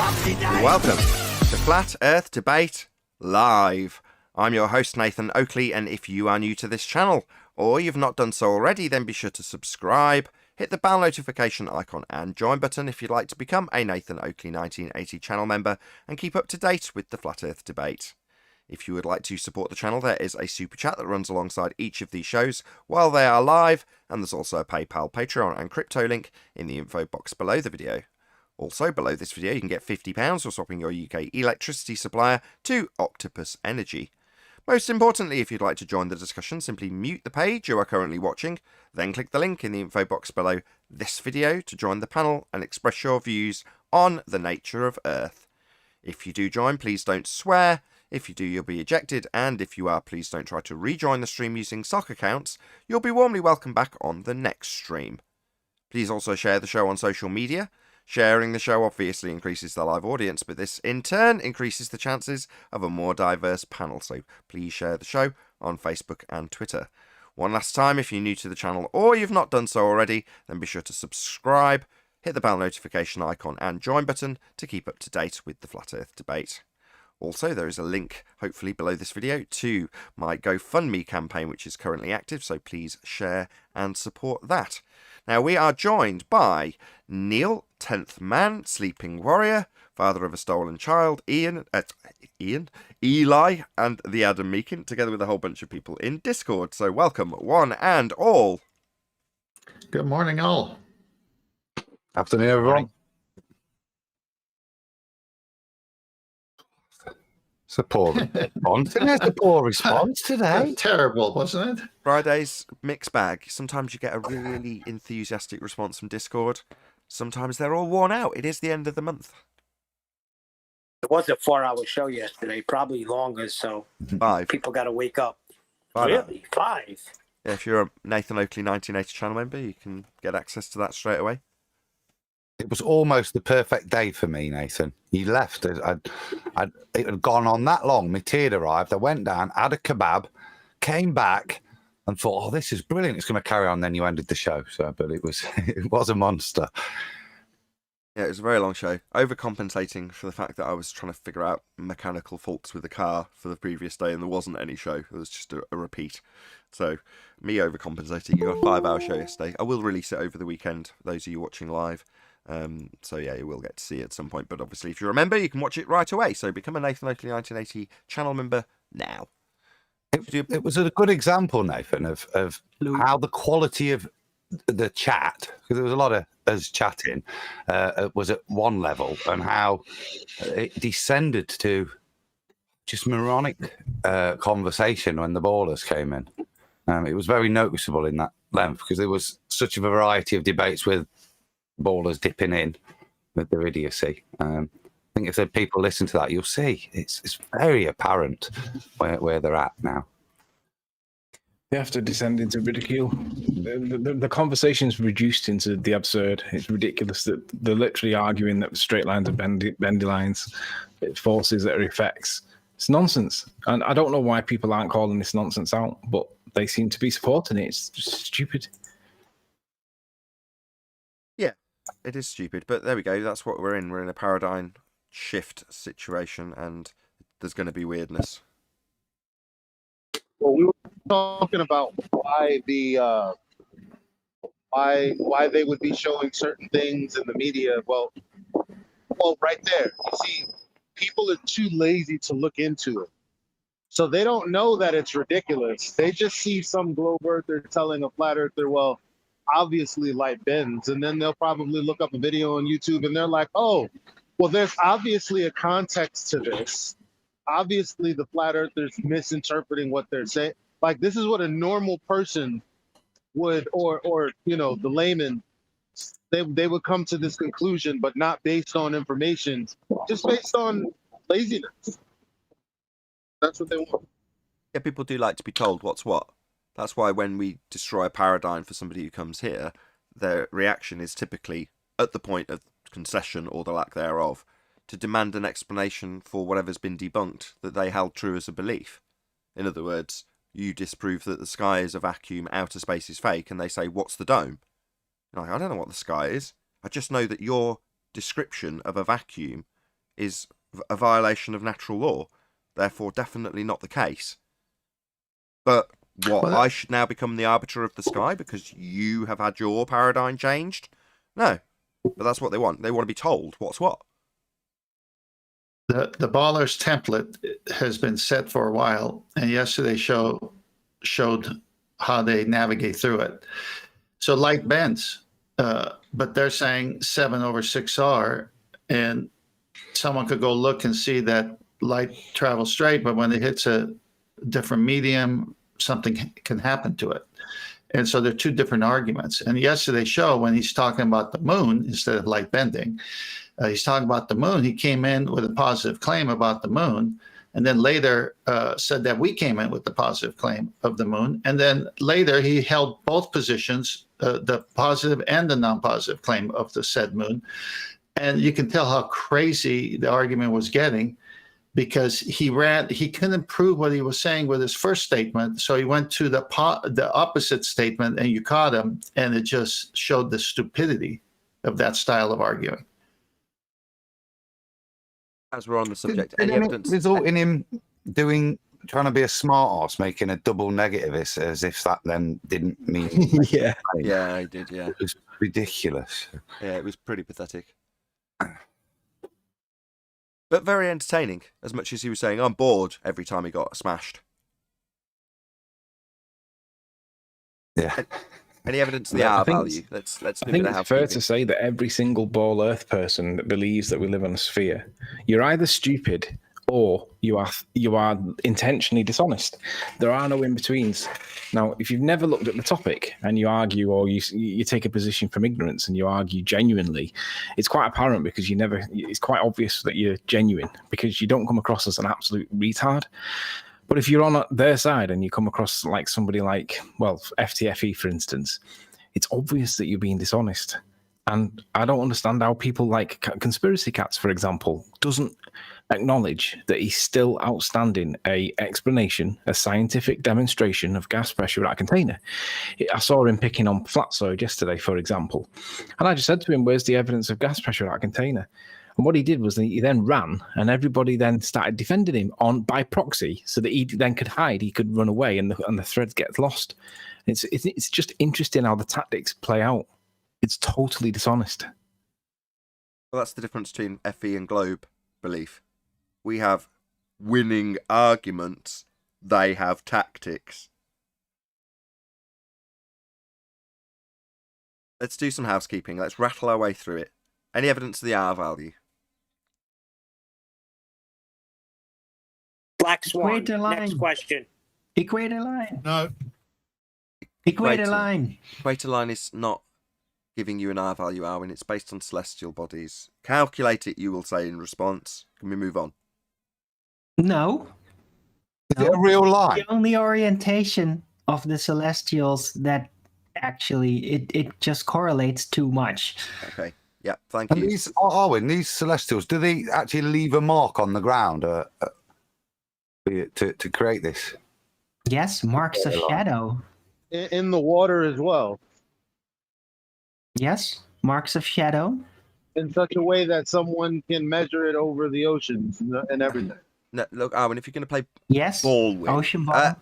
Welcome to Flat Earth Debate Live. I'm your host Nathan Oakley, and if you are new to this channel, or you've not done so already, then be sure to subscribe, hit the bell notification icon and join button if you'd like to become a Nathan Oakley 1980 channel member and keep up to date with the Flat Earth Debate. If you would like to support the channel, there is a super chat that runs alongside each of these shows while they are live, and there's also a PayPal, Patreon and crypto link in the info box below the video. Also, below this video, you can get £50 for swapping your UK electricity supplier to Octopus Energy. Most importantly, if you'd like to join the discussion, simply mute the page you are currently watching, then click the link in the info box below this video to join the panel and express your views on the nature of Earth. If you do join, please don't swear. If you do, you'll be ejected, and if you are, please don't try to rejoin the stream using sock accounts. You'll be warmly welcomed back on the next stream. Please also share the show on social media. Sharing the show obviously increases the live audience, but this in turn increases the chances of a more diverse panel, so please share the show on Facebook and Twitter. One last time, if you're new to the channel or you've not done so already, then be sure to subscribe, hit the bell notification icon and join button to keep up to date with the Flat Earth Debate. Also, there is a link, hopefully below this video, to my GoFundMe campaign, which is currently active, so please share and support that. Now, we are joined by Neil, 10th Man, Sleeping Warrior, Father of a Stolen Child, Eli, and the Adam Meakin, together with a whole bunch of people in Discord. So welcome, one and all. Good morning, all. Afternoon, everyone. It's a poor response. It's a poor response today. Terrible, wasn't it? Friday's mixed bag. Sometimes you get a really enthusiastic response from Discord. Sometimes they're all worn out. It is the end of the month. It was a 4-hour show yesterday, probably longer, so 5. people got to wake up. 5 Really? 5? Yeah, if you're a Nathan Oakley 1980 channel member, you can get access to that straight away. It was almost the perfect day for me, Nathan. You left. It had gone on that long. My tea had arrived. I went down, had a kebab, came back, and thought, "Oh, this is brilliant. It's going to carry on." Then you ended the show. So, but it was a monster. Yeah, it was a very long show. Overcompensating for the fact that I was trying to figure out mechanical faults with the car for the previous day, and there wasn't any show. It was just a repeat. So, me overcompensating. You got a 5-hour show yesterday. I will release it over the weekend. Those of you watching live. So yeah, you will get to see it at some point, but obviously if you're a member, you can watch it right away. So become a Nathan Oakley 1980 channel member now. It was a good example, Nathan, of how the quality of the chat, because there was a lot of us chatting, was at one level, and how it descended to just moronic conversation when the ballers came in. It was very noticeable in that length, because there was such a variety of debates with ballers dipping in with their idiocy. I think if the people listen to that, you'll see it's very apparent where they're at now. They have to descend into ridicule. The conversation's reduced into the absurd. It's ridiculous that they're literally arguing that straight lines are bendy lines, forces that are effects. It's nonsense. And I don't know why people aren't calling this nonsense out, but they seem to be supporting it. It's just stupid. It is stupid, but there we go. That's what we're in. We're in a paradigm shift situation, and there's going to be weirdness. Well, we were talking about why why they would be showing certain things in the media. Well, right there, you see, people are too lazy to look into it, so they don't know that it's ridiculous. They just see some globe earther telling a flat earther, well, obviously light bends, and then they'll probably look up a video on YouTube and they're like, oh, well, there's obviously a context to this. Obviously the flat earthers misinterpreting what they're saying. Like, this is what a normal person would, or you know, the layman, they would come to this conclusion, but not based on information, just based on laziness. That's what they want. Yeah, people do like to be told what's what. That's why when we destroy a paradigm for somebody who comes here, their reaction is typically, at the point of concession or the lack thereof, to demand an explanation for whatever's been debunked that they held true as a belief. In other words, you disprove that the sky is a vacuum, outer space is fake, and they say, what's the dome? You're like, I don't know what the sky is. I just know that your description of a vacuum is a violation of natural law. Therefore, definitely not the case. But I should now become the arbiter of the sky because you have had your paradigm changed? No. But that's what they want. They want to be told what's what. The baller's template has been set for a while, and yesterday showed how they navigate through it. So light bends, but they're saying 7/6R, and someone could go look and see that light travels straight, but when it hits a different medium, something can happen to it. And so there are two different arguments. And yesterday's show, when he's talking about the moon instead of light bending, he's talking about the moon. He came in with a positive claim about the moon, and then later said that we came in with the positive claim of the moon. And then later he held both positions, the positive and the non-positive claim of the said moon. And you can tell how crazy the argument was getting, because he couldn't prove what he was saying with his first statement. So he went to the opposite statement, and you caught him, and it just showed the stupidity of that style of arguing. As we're on the subject, Did any it evidence? result in him trying to be a smart ass, making a double negative as if that then didn't mean Yeah. Yeah, I did, yeah. It was ridiculous. Yeah, it was pretty pathetic. But very entertaining, as much as he was saying, I'm bored every time he got smashed. Yeah. Any evidence of the Yeah, I R think value? Let's I do think a bit of it's fair housekeeping. to say that every single ball Earth person that believes that we live on a sphere, you're either stupid or you are intentionally dishonest. There are no in-betweens. Now, if you've never looked at the topic and you argue, or you take a position from ignorance and you argue genuinely, it's quite apparent because it's quite obvious that you're genuine because you don't come across as an absolute retard. But if you're on their side and you come across like somebody like, well, FTFE, for instance, it's obvious that you're being dishonest. And I don't understand how people like Conspiracy Cats, for example, doesn't acknowledge that he's still outstanding a explanation, a scientific demonstration of gas pressure at a container. I saw him picking on Flatsoid yesterday, for example. And I just said to him, where's the evidence of gas pressure at a container? And what he did was he then ran, and everybody then started defending him by proxy, so that he then could hide, he could run away, and the thread gets lost. It's just interesting how the tactics play out. It's totally dishonest. Well, that's the difference between FE and Globe belief. We have winning arguments. They have tactics. Let's do some housekeeping. Let's rattle our way through it. Any evidence of the R value? Black Swan. Equator line. Next question. Equator line. No. Equator line. Equator line is not giving you an R value, Arwin. It's based on celestial bodies. Calculate it, you will say in response. Can we move on? No. Is it a real line? The only orientation of the celestials that actually it just correlates too much. Okay. Yeah, thank And you. these these celestials, do they actually leave a mark on the ground to create this? Yes, marks of shadow. In the water as well, Yes, marks of shadow. in such a way that someone can measure it over the oceans and everything. No, look, Arwin, if you're going to play Yes. Baldwin, Ocean ball.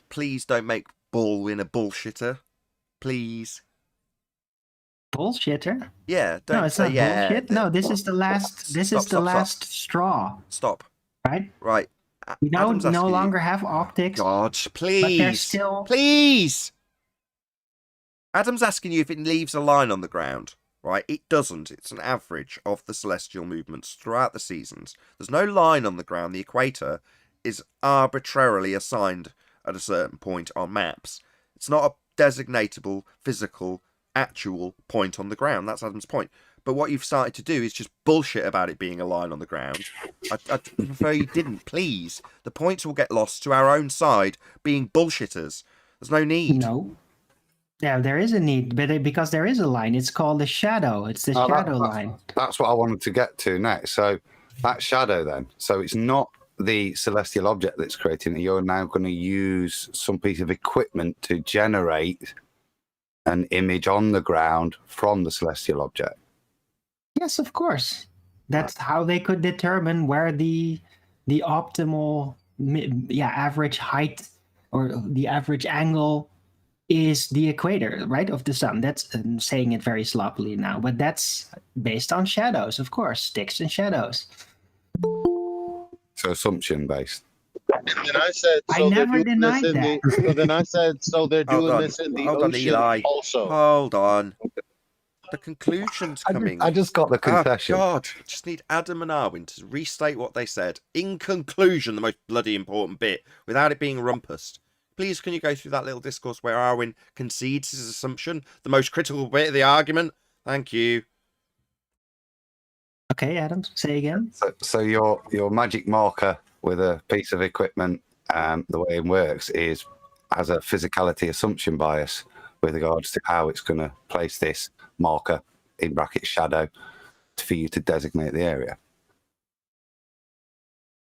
please don't make Baldwin a bullshitter. Please. Bullshitter. Yeah, don't No, it's say not bullshit. No, this is the last. This is the Stop. last straw. Stop. Right. Right. We now Adam's no asking you- longer have optics. God, But please. there's still. Please. Adam's asking you if it leaves a line on the ground. Right? It doesn't. It's an average of the celestial movements throughout the seasons. There's no line on the ground. The equator is arbitrarily assigned at a certain point on maps. It's not a designatable, physical, actual point on the ground. That's Adam's point. But what you've started to do is just bullshit about it being a line on the ground. I'd prefer you didn't, please. The points will get lost to our own side being bullshitters. There's no need. No. Yeah, there is a need, but because there is a line, it's called the shadow. It's the shadow line. That's what I wanted to get to next. So that shadow then. So it's not the celestial object that's creating it. You're now going to use some piece of equipment to generate an image on the ground from the celestial object. Yes, of course. That's how they could determine where the optimal average height or the average angle is the equator, right, of the sun. That's saying it very sloppily now, but that's based on shadows, of course, sticks and shadows. So assumption based. And then I said, I so they're never doing this denied in that. the. So then I said, so they're doing this in the Hold on, ocean Eli. also. Hold on. The conclusion's coming. I just got the concession. Oh, God. I just need Adam and Arwin to restate what they said. In conclusion, the most bloody important bit, without it being rumpus. Please, can you go through that little discourse where Arwin concedes his assumption? The most critical bit of the argument? Thank you. Okay, Adam, say again. So your magic marker with a piece of equipment, the way it works is has a physicality assumption bias with regards to how it's going to place this marker in bracket shadow for you to designate the area.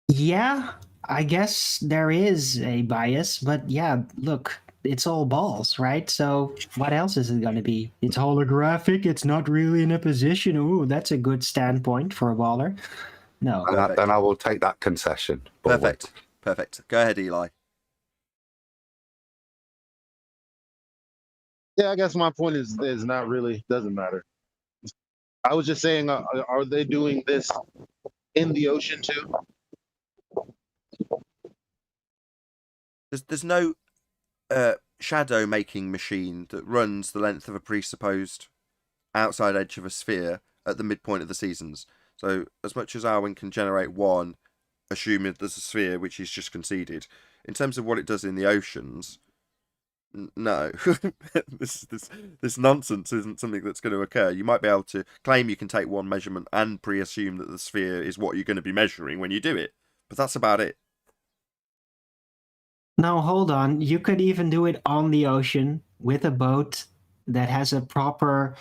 Yeah, I guess there is a bias, but yeah, look, it's all balls, right? So what else is it going to be? It's holographic. It's not really in a position. Ooh, that's a good standpoint for a baller. No. And then I will take that concession. Perfect. Perfect. Go ahead, Eli. Yeah, I guess my point is not really, doesn't matter. I was just saying, are they doing this in the ocean too? There's no shadow making machine that runs the length of a presupposed outside edge of a sphere at the midpoint of the seasons. So as much as Arwin can generate one, assuming there's a sphere which he's just conceded, in terms of what it does in the oceans, no. this nonsense isn't something that's going to occur. You might be able to claim you can take one measurement and pre-assume that the sphere is what you're going to be measuring when you do it, but that's about it. Now, hold on. You could even do it on the ocean with a boat that has a proper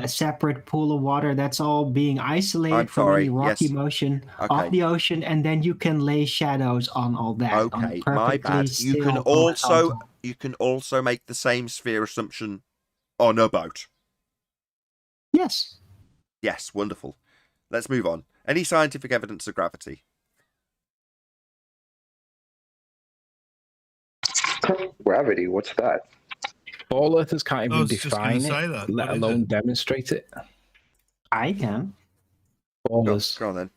separate pool of water that's all being isolated from any rocky motion of the ocean, and then you can lay shadows on all that. Okay, my bad. You can also make the same sphere assumption on a boat. Yes. Yes, wonderful. Let's move on. Any scientific evidence of gravity? Gravity, what's that? All Earthers can't even define it, let alone demonstrate it. I can. Go on then.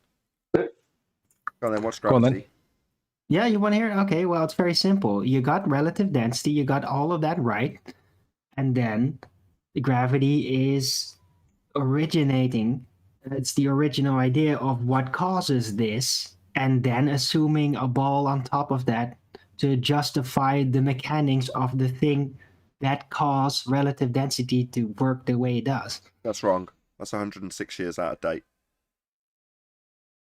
What's gravity? Yeah, you want to hear it? Okay, well, it's very simple. You got relative density, you got all of that right, and then gravity is originating. It's the original idea of what causes this, and then assuming a ball on top of that to justify the mechanics of the thing that cause relative density to work the way it does. That's wrong. That's 106 years out of date.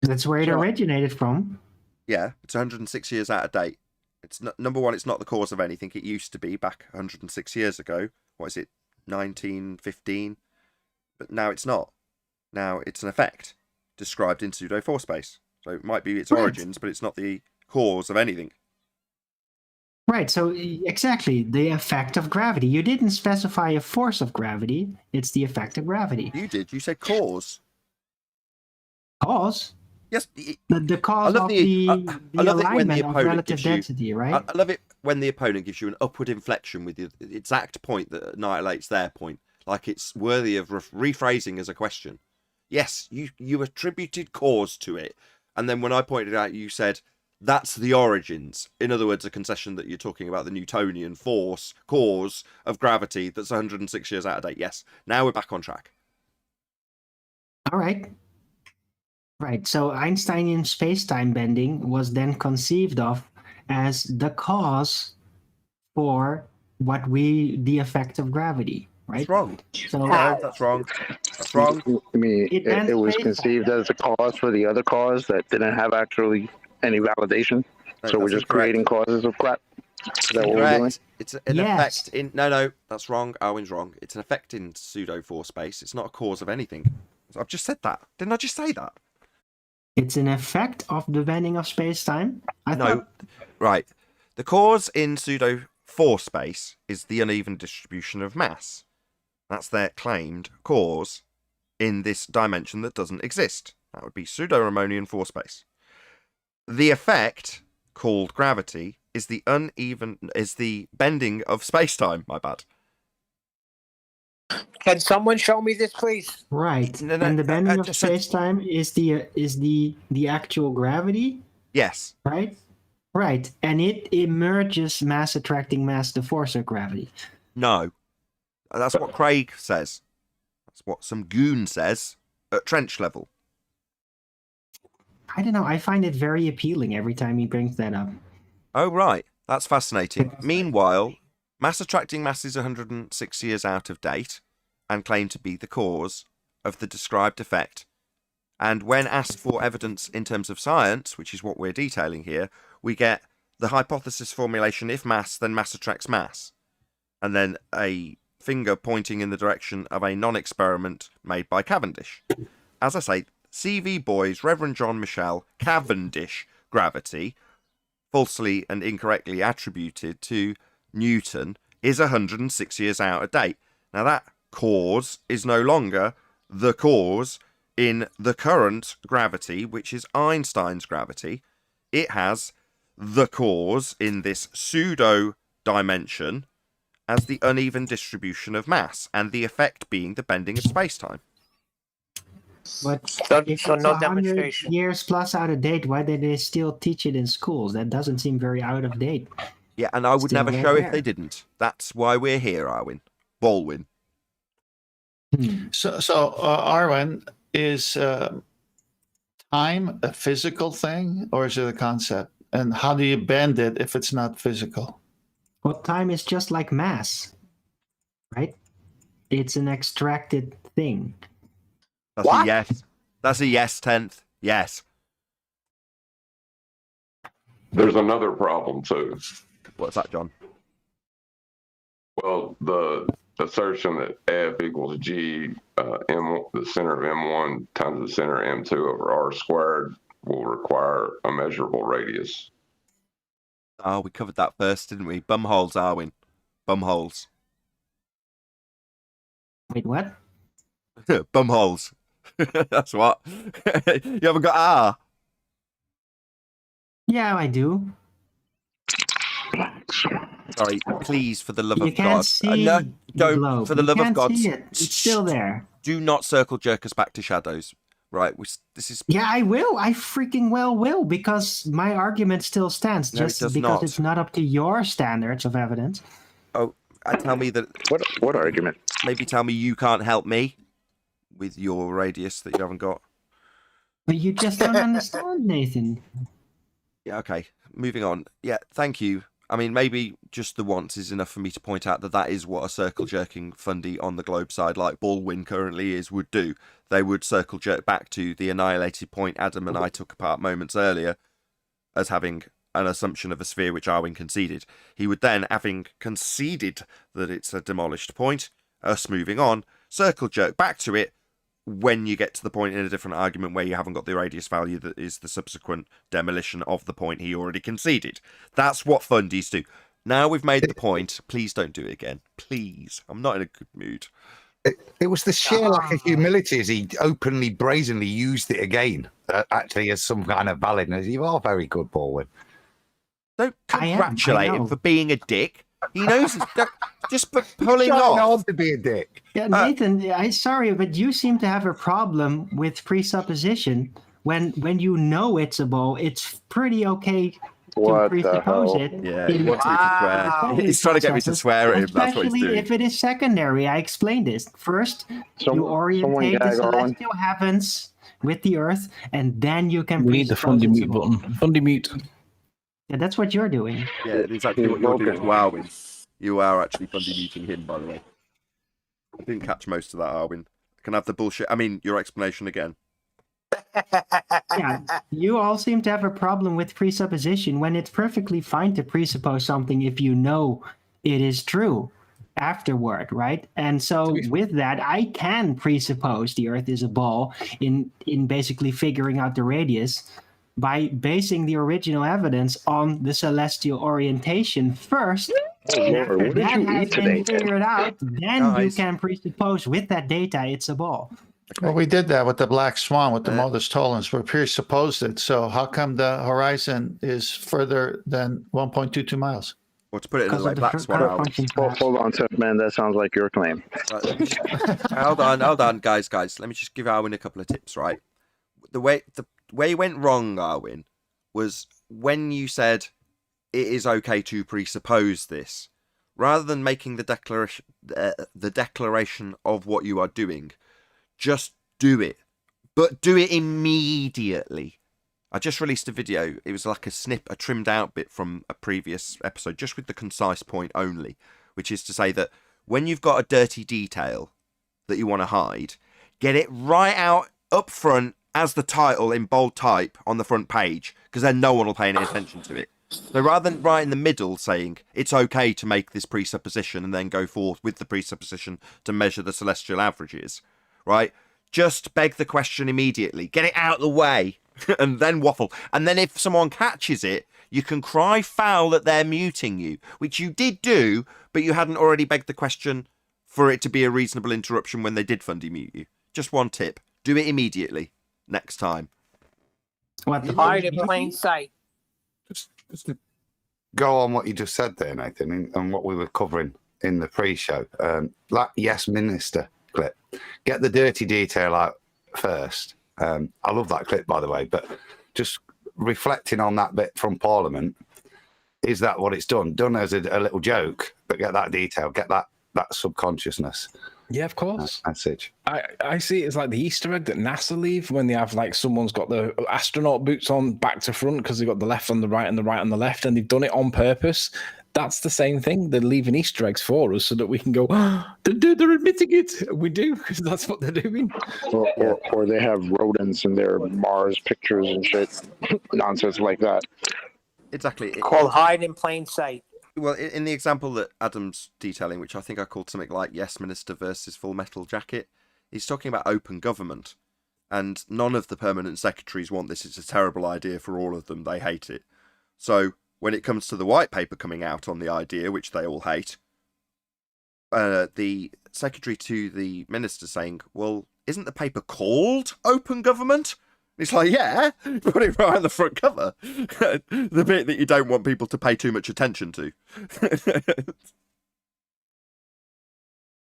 That's where it originated from. Yeah, it's 106 years out of date. It's not, number one, it's not the cause of anything. It used to be back 106 years ago. What is it, 1915? But now it's not. Now it's an effect described in pseudo-4 space. So it might be its origins, but it's not the cause of anything. Right, so exactly, the effect of gravity. You didn't specify a force of gravity, it's the effect of gravity. You did, you said cause. Cause? Yes. The cause of the alignment of relative density, right? I love it when the opponent gives you an upward inflection with the exact point that annihilates their point. Like it's worthy of rephrasing as a question. Yes, you attributed cause to it. And then when I pointed out, you said, that's the origins. In other words, a concession that you're talking about the Newtonian force, cause of gravity that's 106 years out of date. Yes, now we're back on track. All right. Right, so Einsteinian space-time bending was then conceived of as the cause for the effect of gravity, right? That's wrong. So, no, that's wrong. That's wrong. I mean, it was conceived as a cause for the other cause that didn't have actually any validation. No, so we're just creating causes of crap. Is that what we're doing? It's an effect in... No, that's wrong. Arwin's wrong. It's an effect in pseudo-4 space. It's not a cause of anything. I've just said that. Didn't I just say that? It's an effect of the bending of space-time? Right. The cause in pseudo-4 space is the uneven distribution of mass. That's their claimed cause in this dimension that doesn't exist. That would be pseudo-Ramonian for space. The effect, called gravity, is the bending of space-time. My bad. Can someone show me this, please? Right. No, And the bending of just said- space-time is the actual gravity, Yes. right? Right. And it emerges mass attracting mass, the force of gravity. No. That's what Craig says. That's what some goon says at trench level. I don't know. I find it very appealing every time he brings that up. Oh, right. That's fascinating. Meanwhile, mass attracting mass is 106 years out of date and claimed to be the cause of the described effect. And when asked for evidence in terms of science, which is what we're detailing here, we get the hypothesis formulation: if mass, then mass attracts mass. And then a finger pointing in the direction of a non-experiment made by Cavendish. As I say, CV Boys, Reverend John Michel, Cavendish gravity, falsely and incorrectly attributed to Newton, is 106 years out of date. Now that cause is no longer the cause in the current gravity, which is Einstein's gravity. It has the cause in this pseudo dimension as the uneven distribution of mass, and the effect being the bending of space-time. But So if no it's 100 demonstration. years plus out of date, why did they still teach it in schools? That doesn't seem very out of date. Yeah, and I would Still never right show if there. they didn't. That's why we're here, Arwin. Baldwin. So Arwen, is time a physical thing or is it a concept? And how do you bend it if it's not physical? Well, time is just like mass, right? It's an extracted thing. That's What? a yes. That's a yes, 10th. Yes. There's another problem too. What's that, John? Well, the assertion that F equals G, M, the center of M1 times the center of M2 over R squared will require a measurable radius. Oh, we covered that first, didn't we? Bumholes, Arwin. Bumholes. Wait, what? Bumholes. That's what. You haven't got R. Yeah, I do. Sorry, please, for the love You of can't God. see No, the don't, globe. for the You love of can't God. see it. It's still there. Do not circle jerk us back to shadows. Right, this is... Yeah, I will. I freaking well will, because my argument still stands. No, it Just does because not. it's not up to your standards of evidence. Oh, tell me that... What argument? Maybe tell me you can't help me with your radius that you haven't got. But you just don't understand, Nathan. Yeah, okay. Moving on. Yeah, thank you. I mean, maybe just the once is enough for me to point out that that is what a circle jerking fundy on the globe side, like Baldwin currently is, would do. They would circle jerk back to the annihilated point Adam and I took apart moments earlier as having an assumption of a sphere which Arwin conceded. He would then, having conceded that it's a demolished point, us moving on, circle jerk back to it when you get to the point in a different argument where you haven't got the radius value that is the subsequent demolition of the point he already conceded. That's what fundies do. Now we've made the point, please don't do it again. Please. I'm not in a good mood. It was the sheer lack of humility as he openly, brazenly used it again, actually as some kind of validness. You are very good, Baldwin. Don't I congratulate him know. for being a dick. He knows it's just for pulling Trying off. hard to be a dick. Yeah, Nathan, I'm sorry, but you seem to have a problem with presupposition. When you know it's a ball, it's pretty okay to What the presuppose hell? it. Yeah, in he wants me to swear. especially He's trying to get me to processes, swear at him. That's what he's Especially doing. if it is secondary. I explained this. First, you orientate the gag Arwen. celestial heavens with the Earth, and then you can We need the presuppose fundy it's a mute ball. button. Fundy mute. Yeah, that's what you're doing. Yeah, it's exactly what you're doing to Arwin. You are actually fundy muting him, by the way. I didn't catch most of that, Arwin. Can I have the bullshit? I mean, your explanation again. Yeah, you all seem to have a problem with presupposition when it's perfectly fine to presuppose something if you know it is true afterward, right? And so with that, I can presuppose the Earth is a ball in basically figuring out the radius by basing the original evidence on the celestial orientation first. Oh, Lord, what did That you has eat today? been figured out, then you Guys. can presuppose with that data it's a ball. Well, we did that with the black swan with the modus tollens. We presupposed it. So how come the horizon is further than 1.22 miles? Or to put it in Because the of way the Black Swan curve out. function. Well, hold on, Seth, man. That sounds like your claim. Hold on, guys. Let me just give Arwin a couple of tips, right? The way you went wrong, Arwin, was when you said it is okay to presuppose this, rather than making the declaration of what you are doing. Just do it, but do it immediately. I just released a video. It was like a trimmed out bit from a previous episode, just with the concise point only, which is to say that when you've got a dirty detail that you want to hide, get it right out up front as the title in bold type on the front page, because then no one will pay any attention to it. So rather than right in the middle saying it's okay to make this presupposition and then go forth with the presupposition to measure the celestial averages, right? Just beg the question immediately. Get it out of the way. And then waffle. And then if someone catches it, you can cry foul that they're muting you, which you did do, but you hadn't already begged the question for it to be a reasonable interruption when they did fundy mute you. Just one tip. Do it immediately next time. What the Hide in plain sight. Just to go on what you just said there, Nathan, and what we were covering in the pre-show. That Yes Minister clip. Get the dirty detail out first. I love that clip, by the way, but just reflecting on that bit from Parliament, is that what it's done? Done as a little joke, but get that detail, get that subconsciousness. Yeah, of course. Message. I see it as like the Easter egg that NASA leave when they have like someone's got the astronaut boots on back to front because they've got the left on the right and the right on the left, and they've done it on purpose. That's the same thing. They're leaving Easter eggs for us so that we can go, they're admitting it. We do, because that's what they're doing. Or they have rodents in their Mars pictures and shit. Nonsense like that. Exactly. Called hide in plain sight. Well, in the example that Adam's detailing, which I think I called something like Yes Minister versus Full Metal Jacket, he's talking about open government. And none of the permanent secretaries want this. It's a terrible idea for all of them. They hate it. So when it comes to the white paper coming out on the idea, which they all hate, the secretary to the minister saying, well, isn't the paper called Open Government? It's like, yeah, put it right on the front cover. The bit that you don't want people to pay too much attention to.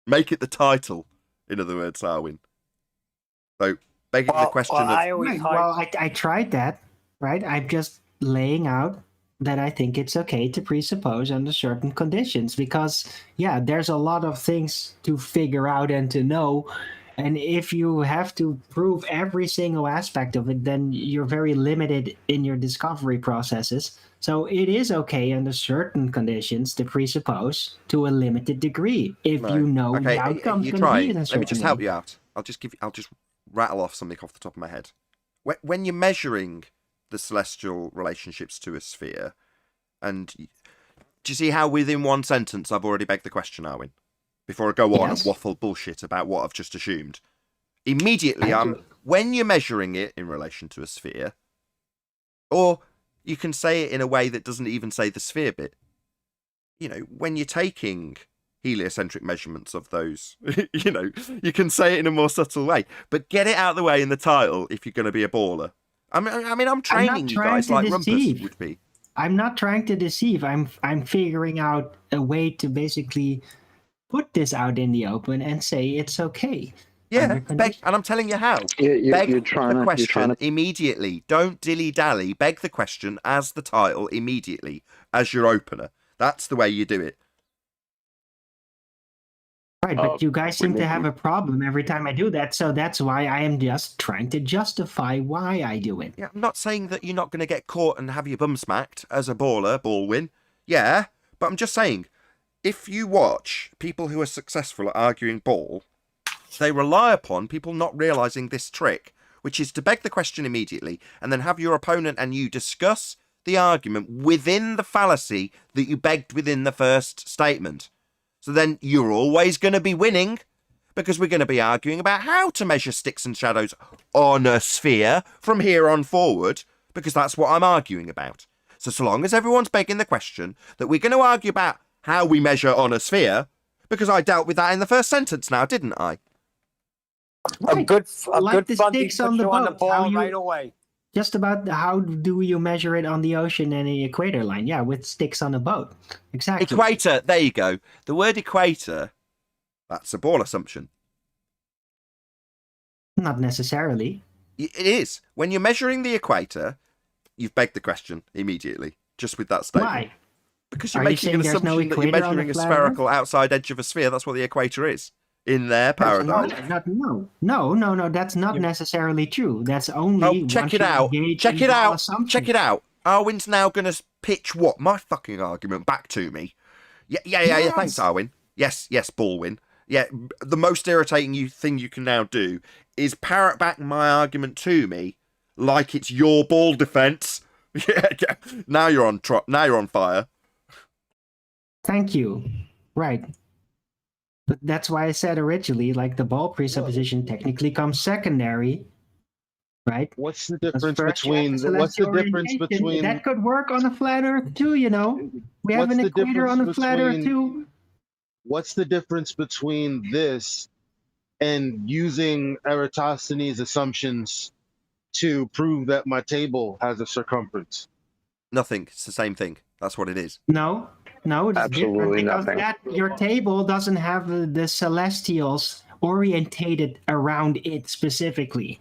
Make it the title, in other words, Arwin. So, begging the question of... I tried that, right? I'm just laying out that I think it's okay to presuppose under certain conditions because, yeah, there's a lot of things to figure out and to know. And if you have to prove every single aspect of it, then you're very limited in your discovery processes. So it is okay under certain conditions to presuppose to a limited degree if you know the outcome's going to be in a certain Let me just way. help you out. I'll just rattle off something off the top of my head. When you're measuring the celestial relationships to a sphere, and do you see how within one sentence I've already begged the question, Arwin? Before I go on and waffle bullshit about what I've just assumed. Immediately, when you're measuring it in relation to a sphere, or you can say it in a way that doesn't even say the sphere bit. You know, when you're taking heliocentric measurements of those, you know, you can say it in a more subtle way. But get it out of the way in the title if you're going to be a baller. I mean, I'm training you guys like Rumpus would be. I'm not trying to deceive. I'm figuring out a way to basically put this out in the open and say it's okay. Yeah, beg, and I'm telling you how. Beg the question immediately. Don't dilly-dally. Beg the question as the title immediately, as your opener. That's the way you do it. Right, but you guys seem to have a problem every time I do that, so that's why I am just trying to justify why I do it. Yeah, I'm not saying that you're not going to get caught and have your bum smacked as a baller, Baldwin. Yeah, but I'm just saying, if you watch people who are successful at arguing ball, they rely upon people not realising this trick, which is to beg the question immediately and then have your opponent and you discuss the argument within the fallacy that you begged within the first statement. So then you're always going to be winning because we're going to be arguing about how to measure sticks and shadows on a sphere from here on forward, because that's what I'm arguing about. So long as everyone's begging the question that we're going to argue about how we measure on a sphere, because I dealt with that in the first sentence now, didn't I? A good Like the funding sticks on puts the you on the boat, how ball you- right away. Just about how do you measure it on the ocean and the equator line? Yeah, with sticks on a boat. Exactly. Equator, there you go. The word equator, that's a ball assumption. Not necessarily. It is. When you're measuring the equator, you've begged the question immediately, just with that statement. Why? Because you're Are you making saying an there's no assumption that you're equator on measuring the a flat spherical outside edge of a sphere. That's what the equator is in their paradigm. No. That's not necessarily true. That's only. Oh, check once it you out. engage Check in it all out. assumptions. Check it out. Arwin's now going to pitch what? My fucking argument back to me. Yeah. Yes. Thanks, Arwin. Yes, Baldwin. Yeah, the most irritating thing you can now do is parrot back my argument to me like it's your ball defense. Yeah. Now you're on fire. Thank you. Right. But that's why I said originally, like the ball presupposition technically comes secondary, right? What's the Because difference first you have between celestial orientation. That could work on a flat Earth too, you know. We have What's an the equator on a difference flat Earth between- too. what's the difference between this and using Eratosthenes' assumptions to prove that my table has a circumference? Nothing. It's the same thing. That's what it is. No, it's Absolutely different because nothing. your table doesn't have the celestials orientated around it specifically.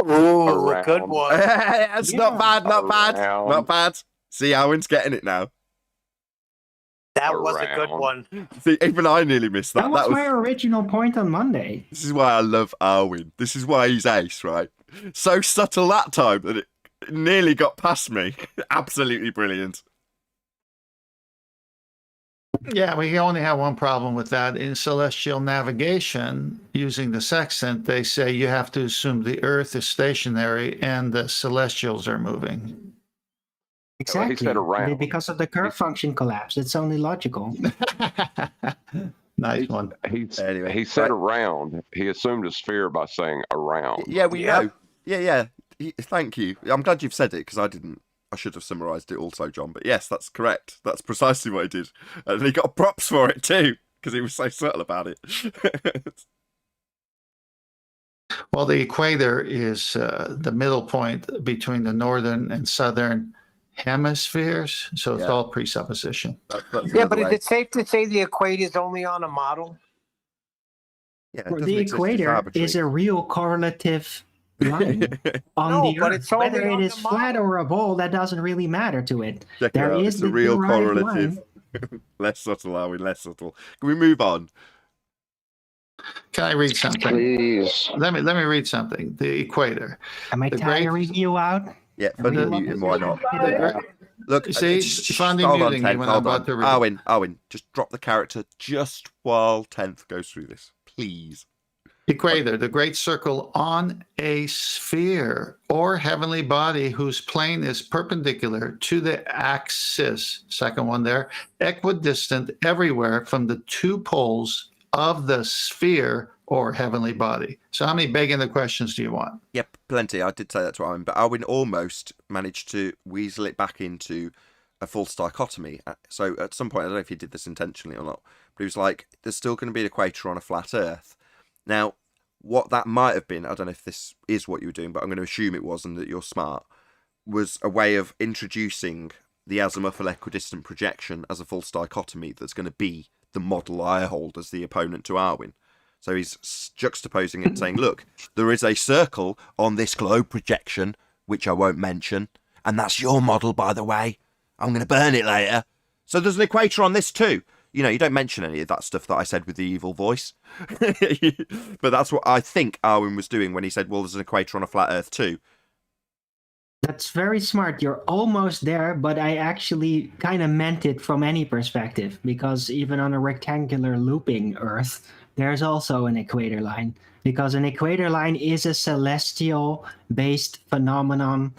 Ooh, a good Around. one. That's not Yeah. Not bad. See, Arwin's getting it now. That was a good Around. one. See, even I nearly missed that. That was my original point on Monday. This is why I love Arwin. This is why he's ace, right? So subtle that time that it nearly got past me. Absolutely brilliant. Yeah, we only have one problem with that. In celestial navigation, using the sextant, they say you have to assume the Earth is stationary and the celestials are moving. Exactly. said around. Because of the curve function collapse. It's only logical. Nice one. Anyway, He said right. around. He assumed a sphere by saying around. Yeah, we Yep. know. Yeah. Thank you. I'm glad you've said it because I didn't. I should have summarised it also, John. But yes, that's correct. That's precisely what he did. And he got props for it too because he was so subtle about it. Well, the equator is the middle point between the northern and southern hemispheres, so it's Yeah. all presupposition. That's Yeah, another but is way. it safe to say the equator is only on a model? Yeah, it doesn't The exist, it's equator arbitrary. is a real correlative line on No, the but Earth. it's only Whether it on is the flat model. or a ball, that doesn't really matter to it. Check it There out. is It's a the real derived correlative. line. Less subtle, are we? Less subtle. Can we move on? Can I read something? Please. Let me read something. The equator. Am I The tiring you out? Yeah, Are we fun allowed mute to him, why say not? that? Look, See, Fondy hold on, muting me Tenth, when I'm hold on. about to read. Arwin, just drop the character just while 10th goes through this, please. Equator, the great circle on a sphere or heavenly body whose plane is perpendicular to the axis, second one there, equidistant everywhere from the two poles of the sphere or heavenly body. So how many begging the questions do you want? Yep, plenty. I did say that to Arwin, but Arwin almost managed to weasel it back into a false dichotomy. So at some point, I don't know if he did this intentionally or not, but he was like, there's still going to be an equator on a flat Earth. Now, what that might have been, I don't know if this is what you were doing, but I'm going to assume it was and that you're smart, was a way of introducing the azimuthal equidistant projection as a false dichotomy that's going to be the model I hold as the opponent to Arwin. So he's juxtaposing it and saying, look, there is a circle on this globe projection, which I won't mention, and that's your model, by the way. I'm going to burn it later. So there's an equator on this too. You know, you don't mention any of that stuff that I said with the evil voice. But that's what I think Arwin was doing when he said, well, there's an equator on a flat Earth too. That's very smart. You're almost there, but I actually kind of meant it from any perspective, because even on a rectangular looping Earth, there's also an equator line, because an equator line is a celestial-based phenomenon.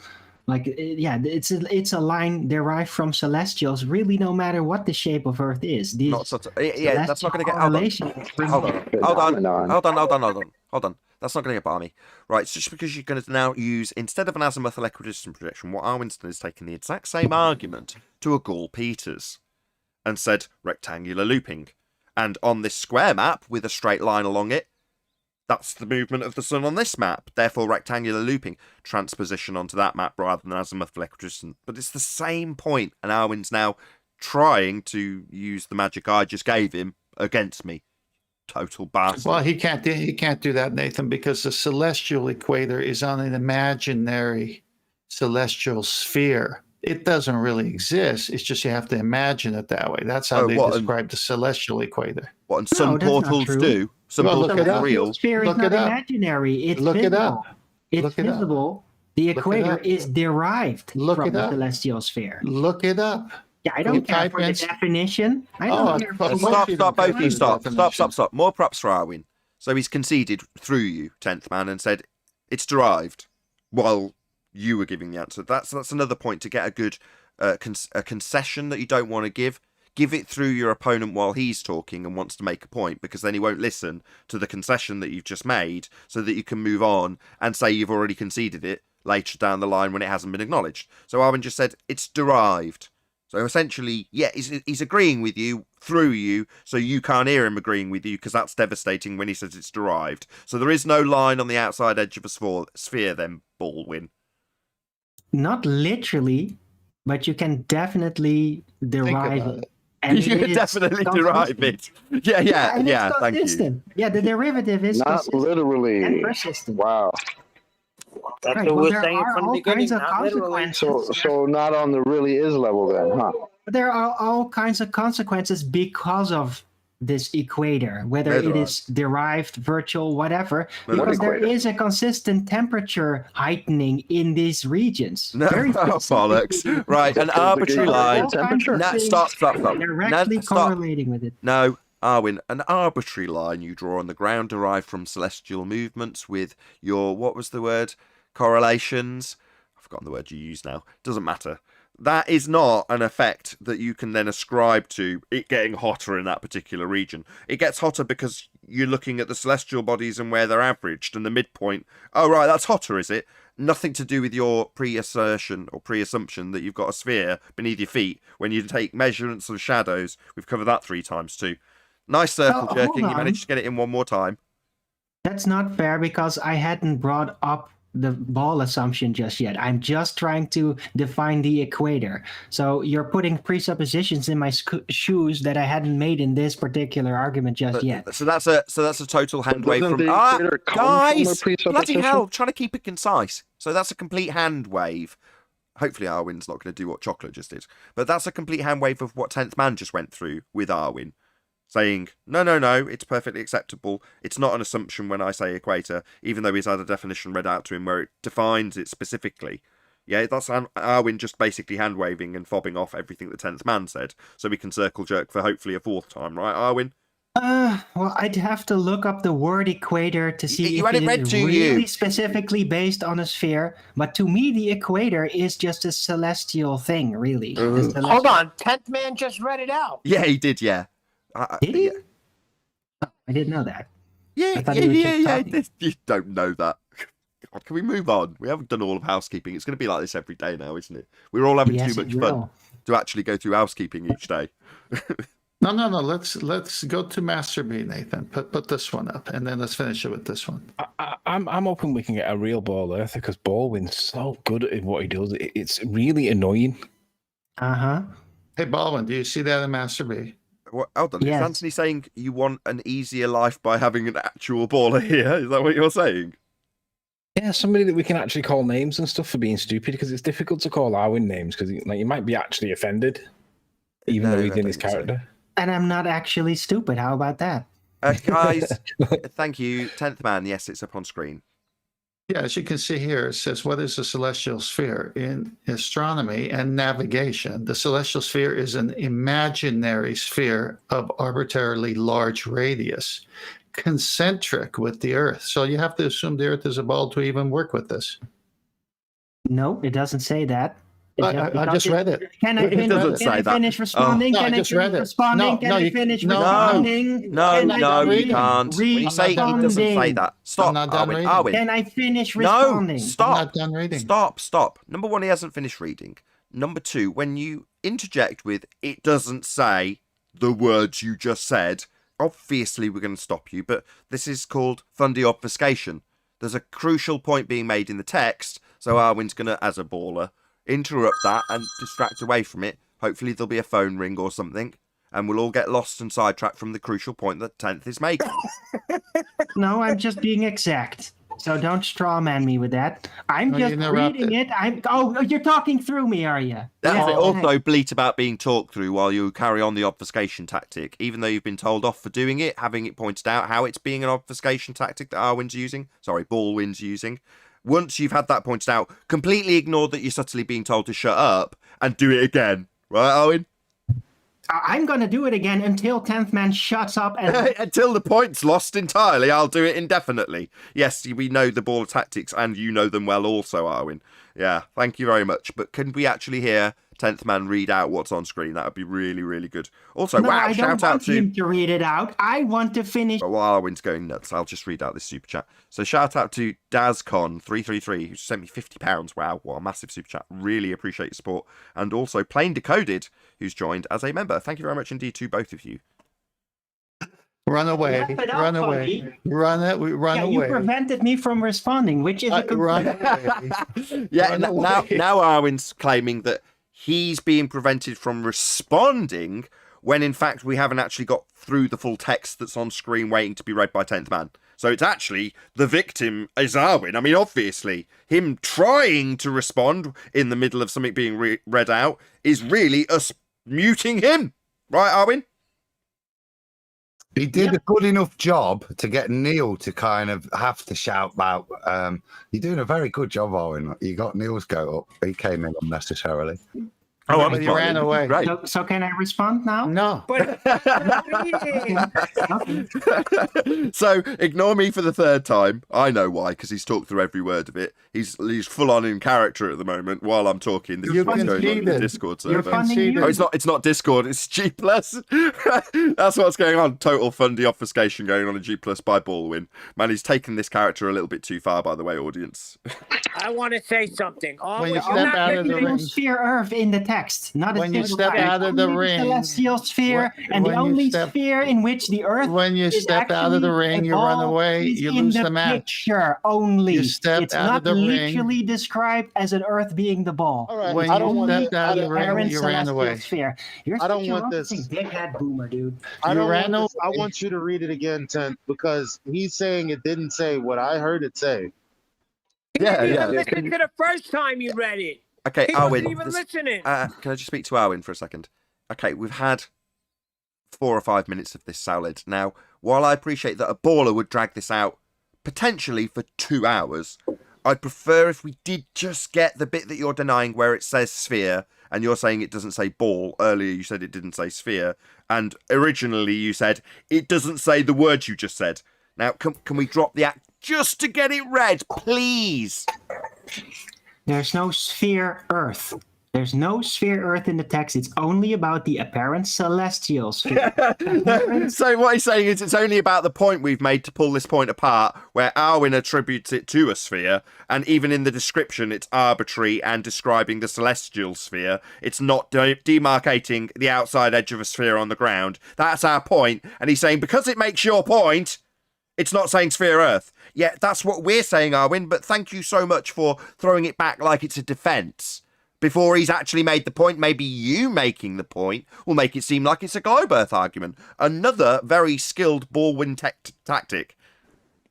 Like, yeah, it's a line derived from celestials, really, no matter what the shape of Earth is. These Not such a, yeah, that's not going to get... Hold on. That's not going to get balmy. Right, it's just because you're going to now use, instead of an azimuthal equidistant projection, what Arwin's done is taken the exact same argument to a Gall-Peters and said rectangular looping. And on this square map with a straight line along it, That's the movement of the sun on this map. Therefore, rectangular looping, transposition onto that map rather than azimuth electricity. But it's the same point, and Arwin's now trying to use the magic I just gave him against me. Total bastard. Well, he can't do that, Nathan, because the celestial equator is on an imaginary celestial sphere. It doesn't really exist. It's just you have to imagine it that way. That's how they describe the celestial equator. What, and some portals do? Some portals are real. Sphere is not imaginary. It's visible. It's visible. The equator is derived from the celestial sphere. Look it up. Yeah, I don't care for the definition. I don't care for Stop, both of you, stop. More props for Arwin. So he's conceded through you, 10th man, and said it's derived while you were giving the answer. That's another point to get a good a concession that you don't want to give. Give it through your opponent while he's talking and wants to make a point, because then he won't listen to the concession that you've just made, so that you can move on and say you've already conceded it later down the line when it hasn't been acknowledged. So Arwin just said it's derived. So essentially, yeah, he's agreeing with you through you, so you can't hear him agreeing with you, because that's devastating when he says it's derived. So there is no line on the outside edge of a sphere then, Baldwin. Not literally, but you can definitely derive it. And you can definitely derive it. Yeah, thank you. Yeah, the derivative is not consistent literally and persistent. Wow. That's Right, what well, we're there saying are from the all beginning. kinds of Not literally. consequences. So not on the really is level then, huh? There are all kinds of consequences because of this equator, whether it is derived, virtual, whatever, because there is a consistent temperature heightening in these regions. No, bollocks. Right, an arbitrary line. Stop. Directly correlating with it. No, Arwin, an arbitrary line you draw on the ground derived from celestial movements with your, what was the word? Correlations. I've forgotten the word you use now. Doesn't matter. That is not an effect that you can then ascribe to it getting hotter in that particular region. It gets hotter because you're looking at the celestial bodies and where they're averaged and the midpoint. Oh, right, that's hotter, is it? Nothing to do with your pre-assertion or pre-assumption that you've got a sphere beneath your feet when you take measurements of shadows. We've covered that 3 times too. Nice circle jerking. You managed to get it in one more time. That's not fair because I hadn't brought up the ball assumption just yet. I'm just trying to define the equator. So you're putting presuppositions in my shoes that I hadn't made in this particular argument just yet. So that's a total hand wave from guys. Bloody hell! Trying to keep it concise. So that's a complete hand wave. Hopefully Arwin's not going to do what Chocolate just did, but that's a complete hand wave of what 10th man just went through with Arwin. Saying, no, it's perfectly acceptable. It's not an assumption when I say equator, even though he's had a definition read out to him where it defines it specifically. Yeah, that's Arwin just basically hand-waving and fobbing off everything the 10th man said, so we can circle jerk for hopefully a 4th time, right, Arwin? Well, I'd have to look up the word equator to see if it is really specifically based on a sphere, but to me the equator is just a celestial thing, really. Hold on, 10th man just read it out. Yeah, he did, yeah. Did he? Oh, I didn't know that. Yeah. You don't know that. God, can we move on? We haven't done all of housekeeping. It's going to be like this every day now, isn't it? We're all having too much fun to actually go through housekeeping each day. No. Let's go to Master B, Nathan. Put this one up, and then let's finish it with this one. I'm hoping we can get a real ball earther because Baldwin's so good at what he does. It's really annoying. Hey, Baldwin, do you see that in Master B? Hold on, yes. Is Anthony saying you want an easier life by having an actual baller here? Is that what you're saying? Yeah, somebody that we can actually call names and stuff for being stupid, because it's difficult to call Arwin names because you might be actually offended, even though he's in his character. And I'm not actually stupid. How about that? Guys, thank you. 10th man, yes, it's up on screen. Yeah, as you can see here, it says, what is a celestial sphere? In astronomy and navigation, the celestial sphere is an imaginary sphere of arbitrarily large radius, concentric with the Earth. So you have to assume the Earth is a ball to even work with this. No, it doesn't say that. I just read it. Can I finish responding? Can I finish responding? Can I finish responding? No, you can't. When you say he doesn't say that. Stop, Arwin. Can I finish responding? No, stop. I'm not done reading. Stop. Number 1, he hasn't finished reading. Number 2, when you interject with, it doesn't say the words you just said, obviously we're going to stop you, but this is called fundy obfuscation. There's a crucial point being made in the text, so Arwin's going to, as a baller, interrupt that and distract away from it. Hopefully there'll be a phone ring or something, and we'll all get lost and sidetracked from the crucial point that 10th is making. No, I'm just being exact. So don't straw man me with that. I'm just reading it. You're talking through me, are you? That's it. Also, bleat about being talked through while you carry on the obfuscation tactic, even though you've been told off for doing it, having it pointed out how it's being an obfuscation tactic that Baldwin's using. Once you've had that pointed out, completely ignore that you're subtly being told to shut up and do it again. Right, Arwin? I'm going to do it again until 10th man shuts up. And until the point's lost entirely, I'll do it indefinitely. Yes, we know the ball tactics, and you know them well also, Arwin. Yeah, thank you very much. But can we actually hear 10th man read out what's on screen? That would be really, really good. Also, no, wow, I shout don't out want to him to read it out. I want to finish. Well, while Arwin's going nuts, I'll just read out this super chat. So shout out to DazCon333, who sent me £50. Wow, what a massive super chat. Really appreciate your support. And also Plain Decoded, who's joined as a member. Thank you very much indeed to both of you. Run away. Run away. Run away. You prevented me from responding, which is run away. Yeah, run now Arwin's claiming that he's being prevented from responding when in fact we haven't actually got through the full text that's on screen waiting to be read by 10th man. So it's actually the victim is Arwin. I mean, obviously, him trying to respond in the middle of something being read out is really us muting him. Right, Arwin? He did a good enough job to get Neil to kind of have to shout out. You're doing a very good job, Owen. You got Neil's go up. He came in unnecessarily. Oh, but you ran away. Right. So can I respond now? No. So ignore me for the third time. I know why, because he's talked through every word of it. He's full on in character at the moment while I'm talking. This is what's going on in the Discord server. Oh, it's not Discord, it's G+. That's what's going on. Total fundy obfuscation going on in G+ by Baldwin. Man, he's taken this character a little bit too far, by the way, audience. I want to say something. When you step out of the ring. Sphere Earth in the text. Not when you step out of the ring, celestial sphere, and the only sphere in which the Earth. When you step out of the ring, you run away. You lose the match. Only you step it's out not of the literally described as an Earth being the ball. All right. When you stepped out of the ring, you ran away. Sphere. You're I don't want this. Big-head boomer, dude. I want you to read it again, 10th, because he's saying it didn't say what I heard it say. Yeah. Listen to the first time you read it. Okay, he Arwin. wasn't even listening. Can I just speak to Arwin for a second? Okay, we've had 4 or 5 minutes of this solid. Now, while I appreciate that a baller would drag this out potentially for 2 hours, I'd prefer if we did just get the bit that you're denying where it says sphere, and you're saying it doesn't say ball. Earlier you said it didn't say sphere, and originally you said it doesn't say the word you just said. Now, can we drop the act just to get it read, please? There's no sphere Earth. There's no sphere Earth in the text. It's only about the apparent celestial sphere. So what he's saying is it's only about the point we've made to pull this point apart, where Arwin attributes it to a sphere, and even in the description it's arbitrary and describing the celestial sphere. It's not demarcating the outside edge of a sphere on the ground. That's our point. And he's saying because it makes your point, it's not saying sphere Earth. Yeah, that's what we're saying, Arwin, but thank you so much for throwing it back like it's a defence. Before he's actually made the point, maybe you making the point will make it seem like it's a globe Earth argument. Another very skilled Baldwin tactic.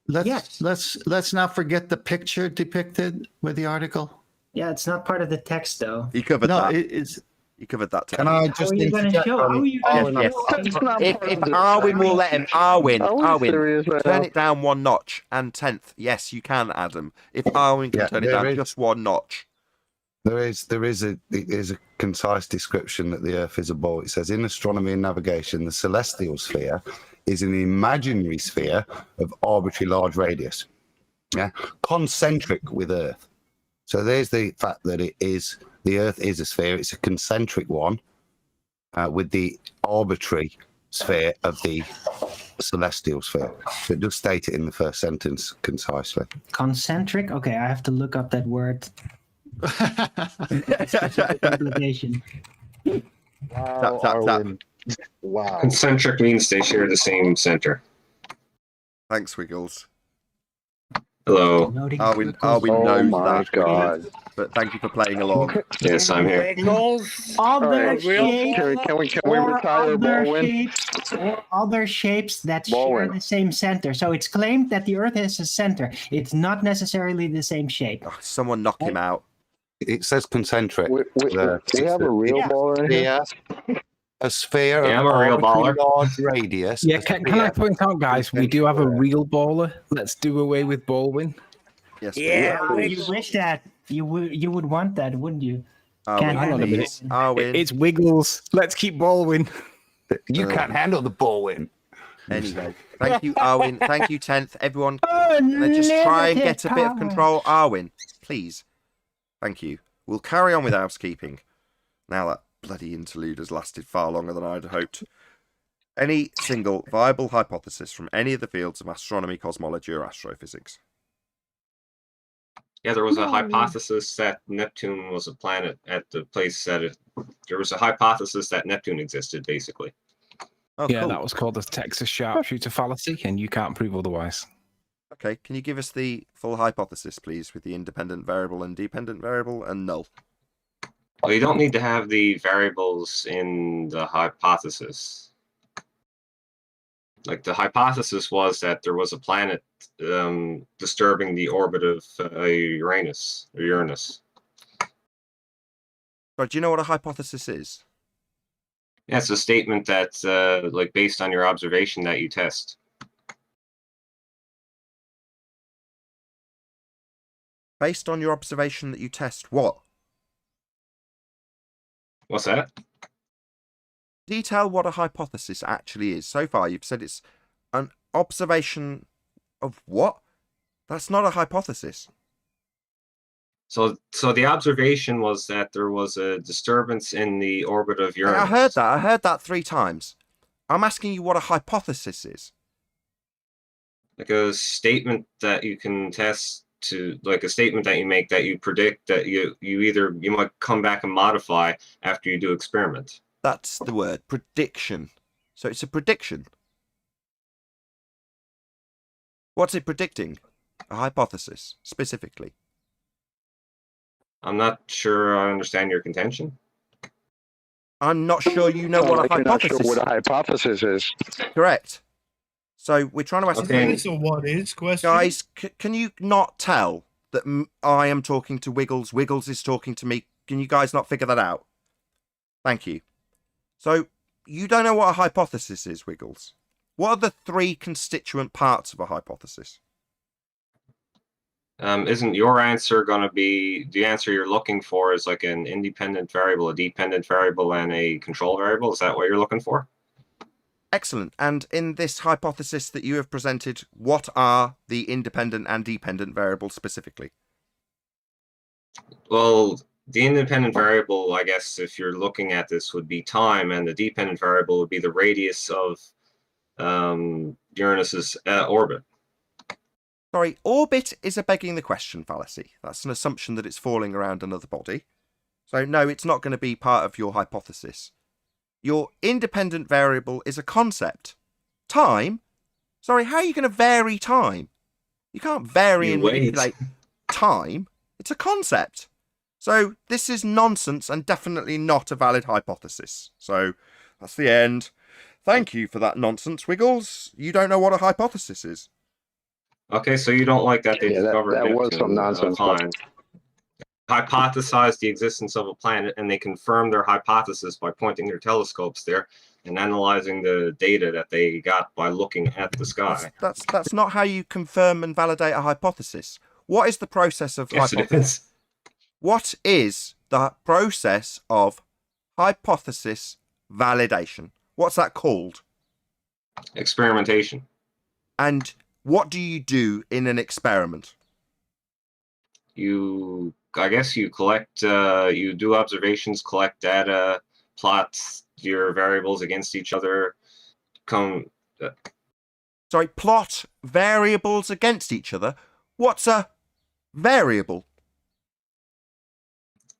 Let's not forget the picture depicted with the article. Yeah, it's not part of the text, though. He covered that. He covered that. Can I just interject? If Arwin will let him, Arwin, turn it down 1 notch. And 10th, yes, you can, Adam. If Arwin can turn it down just 1 notch. There is a concise description that the Earth is a ball. It says in astronomy and navigation, the celestial sphere is an imaginary sphere of arbitrary large radius. Yeah, concentric with Earth. So there's the fact that the Earth is a sphere. It's a concentric one with the arbitrary sphere of the celestial sphere. So it does state it in the first sentence concisely. Concentric? Okay, I have to look up that word. Wow, Wow. Concentric means they share the same center. Thanks, Wiggles. Hello. Arwin Oh knows my that, God. Wiggles, but thank you for playing along. Yes, I'm here. Wiggles. Other right, shapes, Can we or retire other Baldwin? shapes, or other shapes that share Baldwin. the same center. So it's claimed that the Earth has a center. It's not necessarily the same shape. Oh, someone knock him out. It says concentric. We have a real baller in here. A sphere Yeah, of I'm a real arbitrary baller. large radius. Yeah, a can I sphere point out, guys, we do have a real baller. Let's do away with Baldwin. Yes, Yeah, please. You wish that you would want that, wouldn't you? Can't Arwin, Hang on a minute. please. Arwin. It's Wiggles. Let's keep Baldwin. You can't handle the Baldwin. Anyway, thank you, Arwin. Thank you, 10th. Everyone, let's just try and get a bit of control. Arwin, please. Thank you. We'll carry on with housekeeping. Now that bloody interlude has lasted far longer than I'd hoped. Any single viable hypothesis from any of the fields of astronomy, cosmology, or astrophysics? Yeah, there was a hypothesis that Neptune was a planet at the place that it. There was a hypothesis that Neptune existed, basically. Oh, Yeah, cool. that was called the Texas sharpshooter fallacy, and you can't prove otherwise. Okay, can you give us the full hypothesis, please, with the independent variable and dependent variable and null? Well, you don't need to have the variables in the hypothesis. Like the hypothesis was that there was a planet disturbing the orbit of Uranus. Right, do you know what a hypothesis is? Yeah, it's a statement that's like based on your observation that you test. Based on your observation that you test what? What's that? Detail what a hypothesis actually is. So far, you've said it's an observation of what? That's not a hypothesis. So the observation was that there was a disturbance in the orbit of Uranus. I heard that. I heard that 3 times. I'm asking you what a hypothesis is. Like a statement that you can test to, like a statement that you make that you predict that you might come back and modify after you do experiment. That's the word, prediction. So it's a prediction. What's it predicting? A hypothesis, specifically. I'm not sure I understand your contention. I'm not sure you know what a You're not hypothesis sure is. what a hypothesis is. Correct. So we're trying to ask Okay. It's a what is question. guys, can you not tell that I am talking to Wiggles, Wiggles is talking to me? Can you guys not figure that out? Thank you. So you don't know what a hypothesis is, Wiggles. What are the 3 constituent parts of a hypothesis? Isn't your answer going to be the answer you're looking for is like an independent variable, a dependent variable, and a control variable? Is that what you're looking for? Excellent. And in this hypothesis that you have presented, what are the independent and dependent variables specifically? Well, the independent variable, I guess, if you're looking at this, would be time, and the dependent variable would be the radius of Uranus's orbit. Sorry, orbit is a begging the question fallacy. That's an assumption that it's falling around another body. So no, it's not going to be part of your hypothesis. Your independent variable is a concept. Time? Sorry, how are you going to vary time? You can't vary and manipulate time. It's a concept. So this is nonsense and definitely not a valid hypothesis. So that's the end. Thank you for that nonsense, Wiggles. You don't know what a hypothesis is. Okay, so you don't like that they discovered that was Neptune, some nonsense. fine. Hypothesized the existence of a planet, and they confirmed their hypothesis by pointing their telescopes there and analyzing the data that they got by looking at the sky. That's not how you confirm and validate a hypothesis. What is the process of Yes, it hypothesis? is. What is the process of hypothesis validation? What's that called? Experimentation. And what do you do in an experiment? I guess you collect, you do observations, collect data, plot your variables against each other, Sorry, plot variables against each other? What's a variable?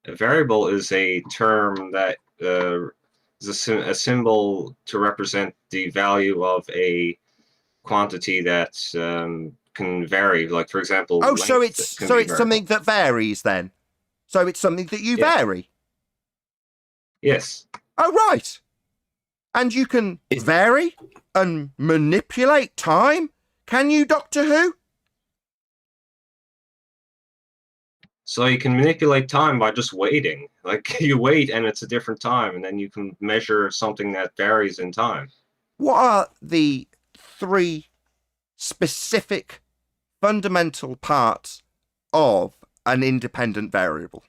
A variable is a term that is a symbol to represent the value of a quantity that can vary. Like, for example, Oh, so length it's can so be it's something that varies then. So it's something that you Yeah. vary. Yes. Oh, right. And you can vary and manipulate time. Can you, Doctor Who? So you can manipulate time by just waiting. Like, you wait and it's a different time, and then you can measure something that varies in time. What are the 3 specific fundamental parts of an independent variable?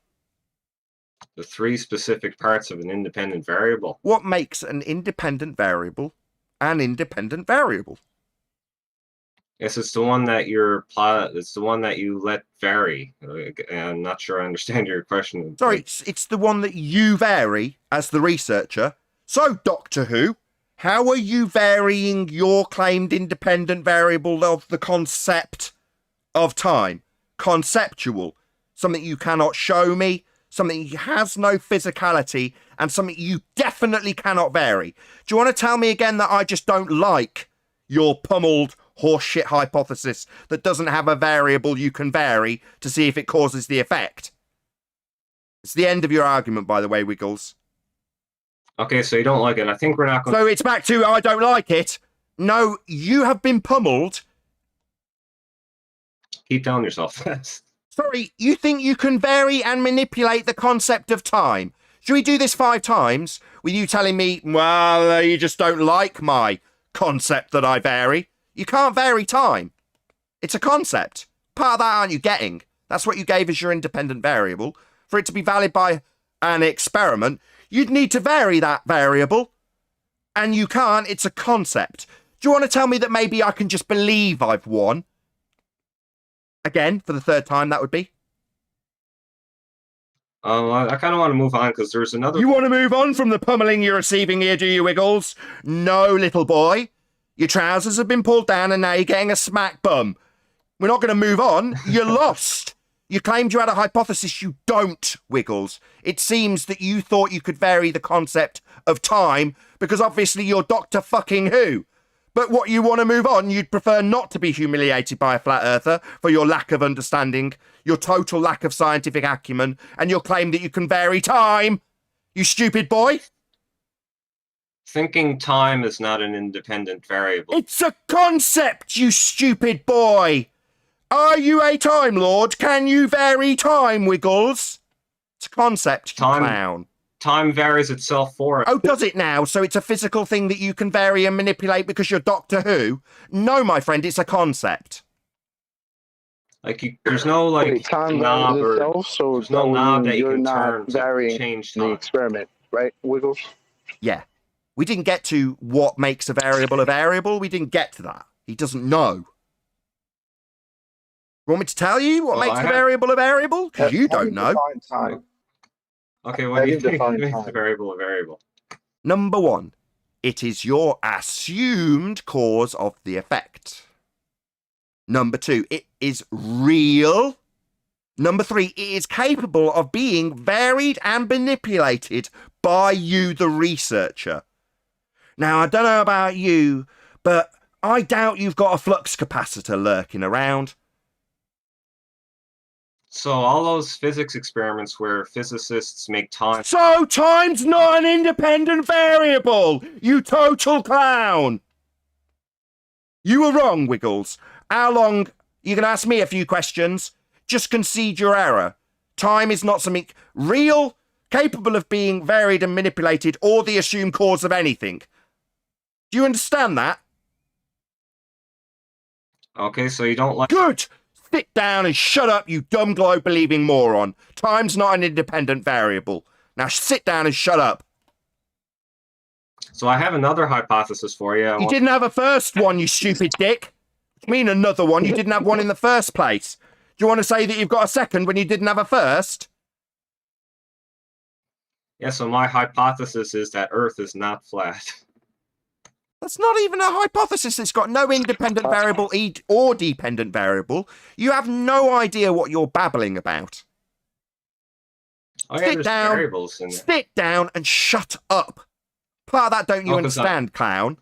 The 3 specific parts of an independent variable. What makes an independent variable an independent variable? Yes, it's the one that it's the one that you let vary. I'm not sure I understand your question. Sorry, it's the one that you vary as the researcher. So, Doctor Who, how are you varying your claimed independent variable of the concept of time? Conceptual. Something you cannot show me, something that has no physicality, and something you definitely cannot vary. Do you want to tell me again that I just don't like your pummeled horseshit hypothesis that doesn't have a variable you can vary to see if it causes the effect? It's the end of your argument, by the way, Wiggles. Okay, so you don't like it. I think we're not going So it's back to I don't like it. No, you have been pummeled. Keep telling yourself that. Sorry, you think you can vary and manipulate the concept of time? Should we do this 5 times with you telling me, well, you just don't like my concept that I vary? You can't vary time. It's a concept. Part of that aren't you getting? That's what you gave as your independent variable. For it to be valid by an experiment, you'd need to vary that variable. And you can't. It's a concept. Do you want to tell me that maybe I can just believe I've won? Again, for the 3rd time, that would be. I kind of want to move on because there's another... You want to move on from the pummeling you're receiving here, do you, Wiggles? No, little boy. Your trousers have been pulled down and now you're getting a smack bum. We're not going to move on. You're lost. You claimed you had a hypothesis. You don't, Wiggles. It seems that you thought you could vary the concept of time because obviously you're Dr. fucking Who. But what you want to move on, you'd prefer not to be humiliated by a flat earther for your lack of understanding, your total lack of scientific acumen, and your claim that you can vary time. You stupid boy. Thinking time is not an independent variable. It's a concept, you stupid boy. Are you a Time Lord? Can you vary time, Wiggles? It's a concept, you clown. Time varies itself for it. Oh, does it now? So it's a physical thing that you can vary and manipulate because you're Doctor Who? No, my friend, it's a concept. Like, there's no, like, time knob varies or... itself, so there's no knob that you you're can not turn to varying change the time. experiment, right, Wiggles? Yeah. We didn't get to what makes a variable a variable. We didn't get to that. He doesn't know. Want me to tell you what makes a variable a variable? Because you don't know. Time. Okay, what do you think makes a variable a variable? Number 1, it is your assumed cause of the effect. Number 2, it is real. Number 3, it is capable of being varied and manipulated by you, the researcher. Now, I don't know about you, but I doubt you've got a flux capacitor lurking around. So all those physics experiments where physicists make time... So time's not an independent variable, you total clown. You were wrong, Wiggles. How long... You can ask me a few questions. Just concede your error. Time is not something real, capable of being varied and manipulated, or the assumed cause of anything. Do you understand that? Okay, so you don't like... Good! Sit down and shut up, you dumb globe-believing moron. Time's not an independent variable. Now sit down and shut up. So I have another hypothesis for you. You didn't have a first one, you stupid dick. I mean another one. You didn't have one in the first place. Do you want to say that you've got a second when you didn't have a first? Yeah, so my hypothesis is that Earth is not flat. That's not even a hypothesis. It's got no independent variable or dependent variable. You have no idea what you're babbling about. Oh, yeah, there's variables in there. Sit down and shut up. Part of that don't you Oh, 'cause understand, clown?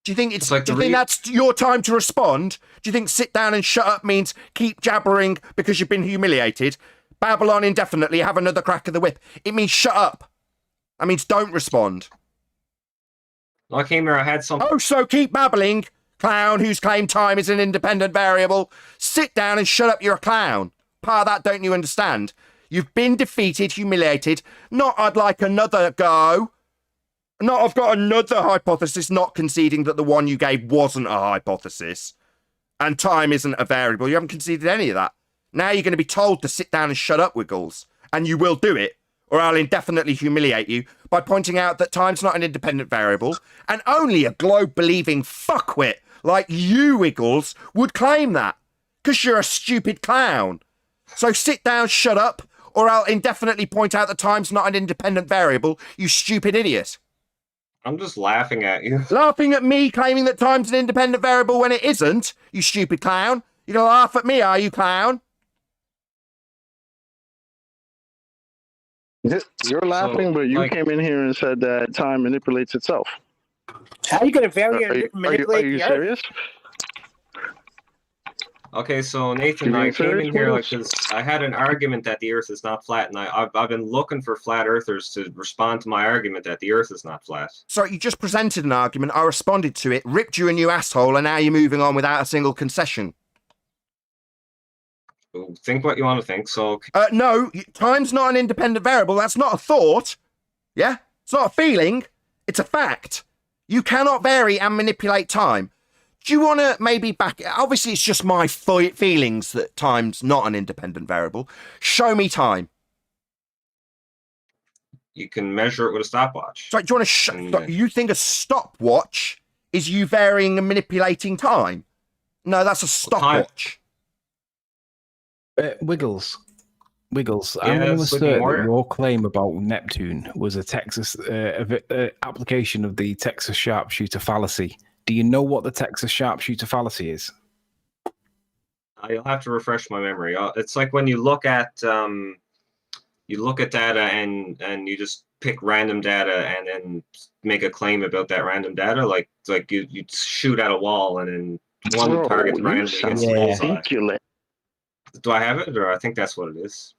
Do you think It's like do you think that's your time to respond? Do you think sit down and shut up means keep jabbering because you've been humiliated? Babble on indefinitely, have another crack of the whip. It means shut up. That means don't respond. I came here, I had some. Oh, so keep babbling, clown whose claimed time is an independent variable. Sit down and shut up, you're a clown. Part of that don't you understand? You've been defeated, humiliated. Not I'd like another go. Not I've got another hypothesis, not conceding that the one you gave wasn't a hypothesis. And time isn't a variable. You haven't conceded any of that. Now you're going to be told to sit down and shut up, Wiggles. And you will do it, or I'll indefinitely humiliate you by pointing out that time's not an independent variable, and only a globe-believing fuckwit like you, Wiggles, would claim that, because you're a stupid clown. So sit down, shut up, or I'll indefinitely point out that time's not an independent variable, you stupid idiot. I'm just laughing at you. Laughing at me claiming that time's an independent variable when it isn't, you stupid clown. You're going to laugh at me, are you, clown? You're laughing, but you came in here and said that time manipulates itself. How are you going to manipulate are you the Earth? serious? Okay, so Nathan, You I being came serious in here with us? because I had an argument that the Earth is not flat, and I've been looking for flat earthers to respond to my argument that the Earth is not flat. So you just presented an argument, I responded to it, ripped you a new asshole, and now you're moving on without a single concession. Think what you want to think. So No, time's not an independent variable. That's not a thought. Yeah? It's not a feeling. It's a fact. You cannot vary and manipulate time. Do you want to maybe back... Obviously, it's just my feelings that time's not an independent variable. Show me time. you can measure it with a stopwatch. So do you want to... you think a stopwatch is you varying and manipulating time? No, that's a stopwatch. Wiggles. I'm Yeah, going to it's assert looking that more- your claim about Neptune was a Texas application of the Texas sharpshooter fallacy. Do you know what the Texas sharpshooter fallacy is? You'll have to refresh my memory. It's like when you look at data and you just pick random data and then make a claim about that random data. Like you shoot at a wall and then one target randomly hits the bullseye. Do I have it, or I think that's what it is?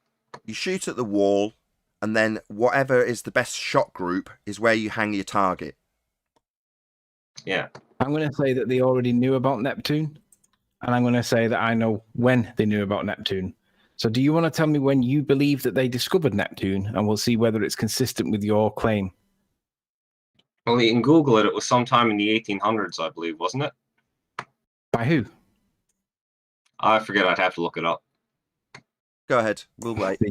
You shoot at the wall, and then whatever is the best shot group is where you hang your target. Yeah. I'm going to say that they already knew about Neptune, and I'm going to say that I know when they knew about Neptune. So do you want to tell me when you believe that they discovered Neptune, and we'll see whether it's consistent with your claim? Well, you can Google it. It was sometime in the 1800s, I believe, wasn't it? By who? I forget. I'd have to look it up. Go ahead. We'll wait.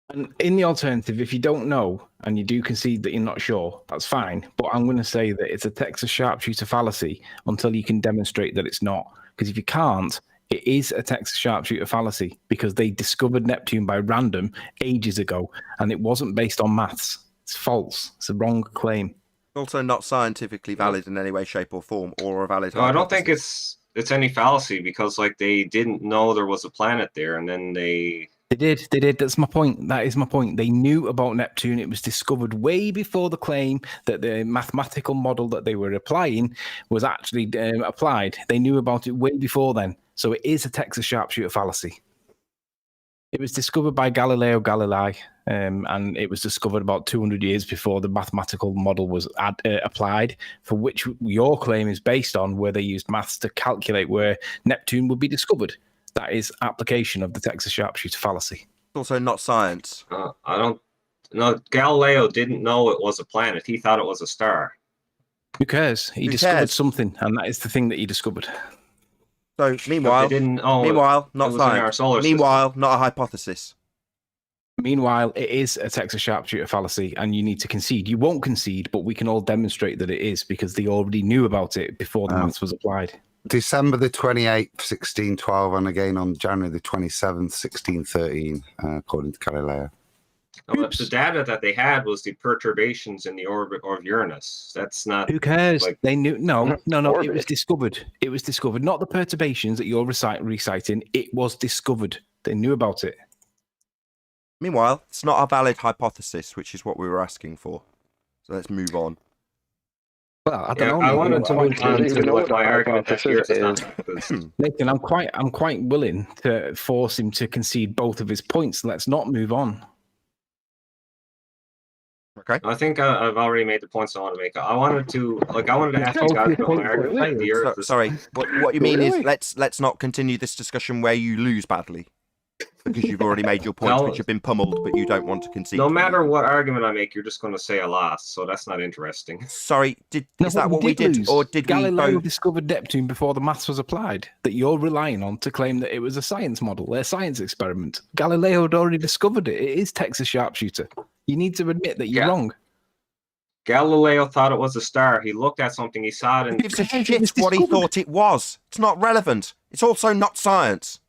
And in the alternative, if you don't know and you do concede that you're not sure, that's fine. But I'm going to say that it's a Texas sharpshooter fallacy until you can demonstrate that it's not. Because if you can't, it is a Texas sharpshooter fallacy because they discovered Neptune by random ages ago, and it wasn't based on maths. It's false. It's a wrong claim. Also not scientifically valid in any way, shape, or form, or a valid. No, I don't think it's any fallacy because they didn't know there was a planet there, and then they did. That's my point. That is my point. They knew about Neptune. It was discovered way before the claim that the mathematical model that they were applying was actually applied. They knew about it way before then. So it is a Texas sharpshooter fallacy. It was discovered by Galileo Galilei, and it was discovered about 200 years before the mathematical model was applied, for which your claim is based on, where they used maths to calculate where Neptune would be discovered. That is application of the Texas sharpshooter fallacy. Also not science. I don't. No, Galileo didn't know it was a planet. He thought it was a star. Who cares? He discovered something, and that is the thing that he discovered. So meanwhile, not science. Meanwhile, not a hypothesis. Meanwhile, it is a Texas sharpshooter fallacy, and you need to concede. You won't concede, but we can all demonstrate that it is because they already knew about it before the maths was applied. December the 28th, 1612, and again on January the 27th, 1613, according to Galileo. The data that they had was the perturbations in the orbit of Uranus. That's not. Who cares? They knew. No. It was discovered. It was discovered. Not the perturbations that you're reciting. It was discovered. They knew about it. Meanwhile, it's not a valid hypothesis, which is what we were asking for. So let's move on. Well, I don't know. I wanted to move on even to know what what my a argument that the Earth is not hypothesis flat. Nathan, I'm quite willing to force him to concede both of his points. Let's not move on. Okay. I think I've already made the points I want to make. I wanted to ask you guys about my argument that the Earth is. Sorry, what you mean Really? is let's not continue this discussion where you lose badly. Because you've already made your points, which have been pummeled, but you don't want to concede. No matter what argument I make, you're just going to say I lost, so that's not interesting. Sorry, is that what we did did? lose. Or did Galileo we both... discovered Neptune before the maths was applied, that you're relying on to claim that it was a science model, a science experiment. Galileo had already discovered it. It is Texas sharpshooter. You need to admit that you're wrong. Galileo thought it was a star. He looked at something, he saw it, and It's a shit what he thought it was. It's not relevant. It's also not science.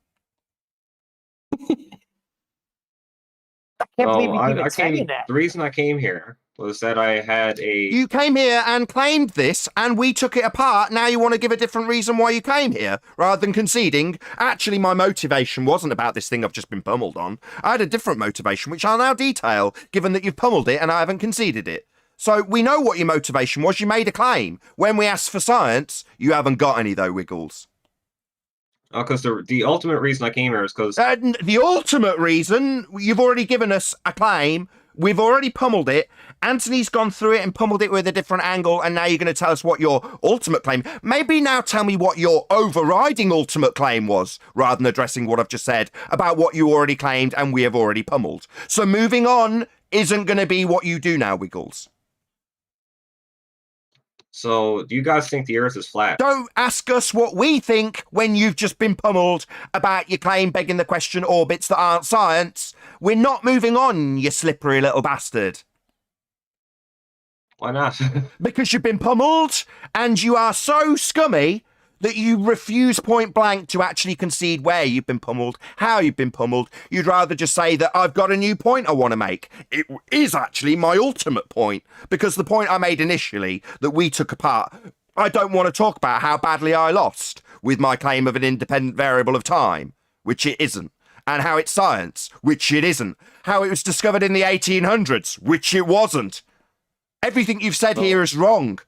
The reason I came here was that I had a... You came here and claimed this, and we took it apart. Now you want to give a different reason why you came here, rather than conceding. Actually, my motivation wasn't about this thing I've just been pummeled on. I had a different motivation, which I'll now detail, given that you've pummeled it and I haven't conceded it. So we know what your motivation was. You made a claim. When we asked for science, you haven't got any, though, Wiggles. Because the ultimate reason I came here is because... the ultimate reason, you've already given us a claim. We've already pummeled it. Anthony's gone through it and pummeled it with a different angle, and now you're going to tell us what your ultimate claim... Maybe now tell me what your overriding ultimate claim was, rather than addressing what I've just said about what you already claimed and we have already pummeled. So moving on isn't going to be what you do now, Wiggles. So, do you guys think the Earth is flat? Don't ask us what we think when you've just been pummeled about your claim begging the question orbits that aren't science. We're not moving on, you slippery little bastard. Why not? Because you've been pummeled, and you are so scummy that you refuse point blank to actually concede where you've been pummeled, how you've been pummeled. You'd rather just say that I've got a new point I want to make. It is actually my ultimate point, because the point I made initially that we took apart, I don't want to talk about how badly I lost with my claim of an independent variable of time, which it isn't, and how it's science, which it isn't, how it was discovered in the 1800s, which it wasn't. Everything you've said here is wrong.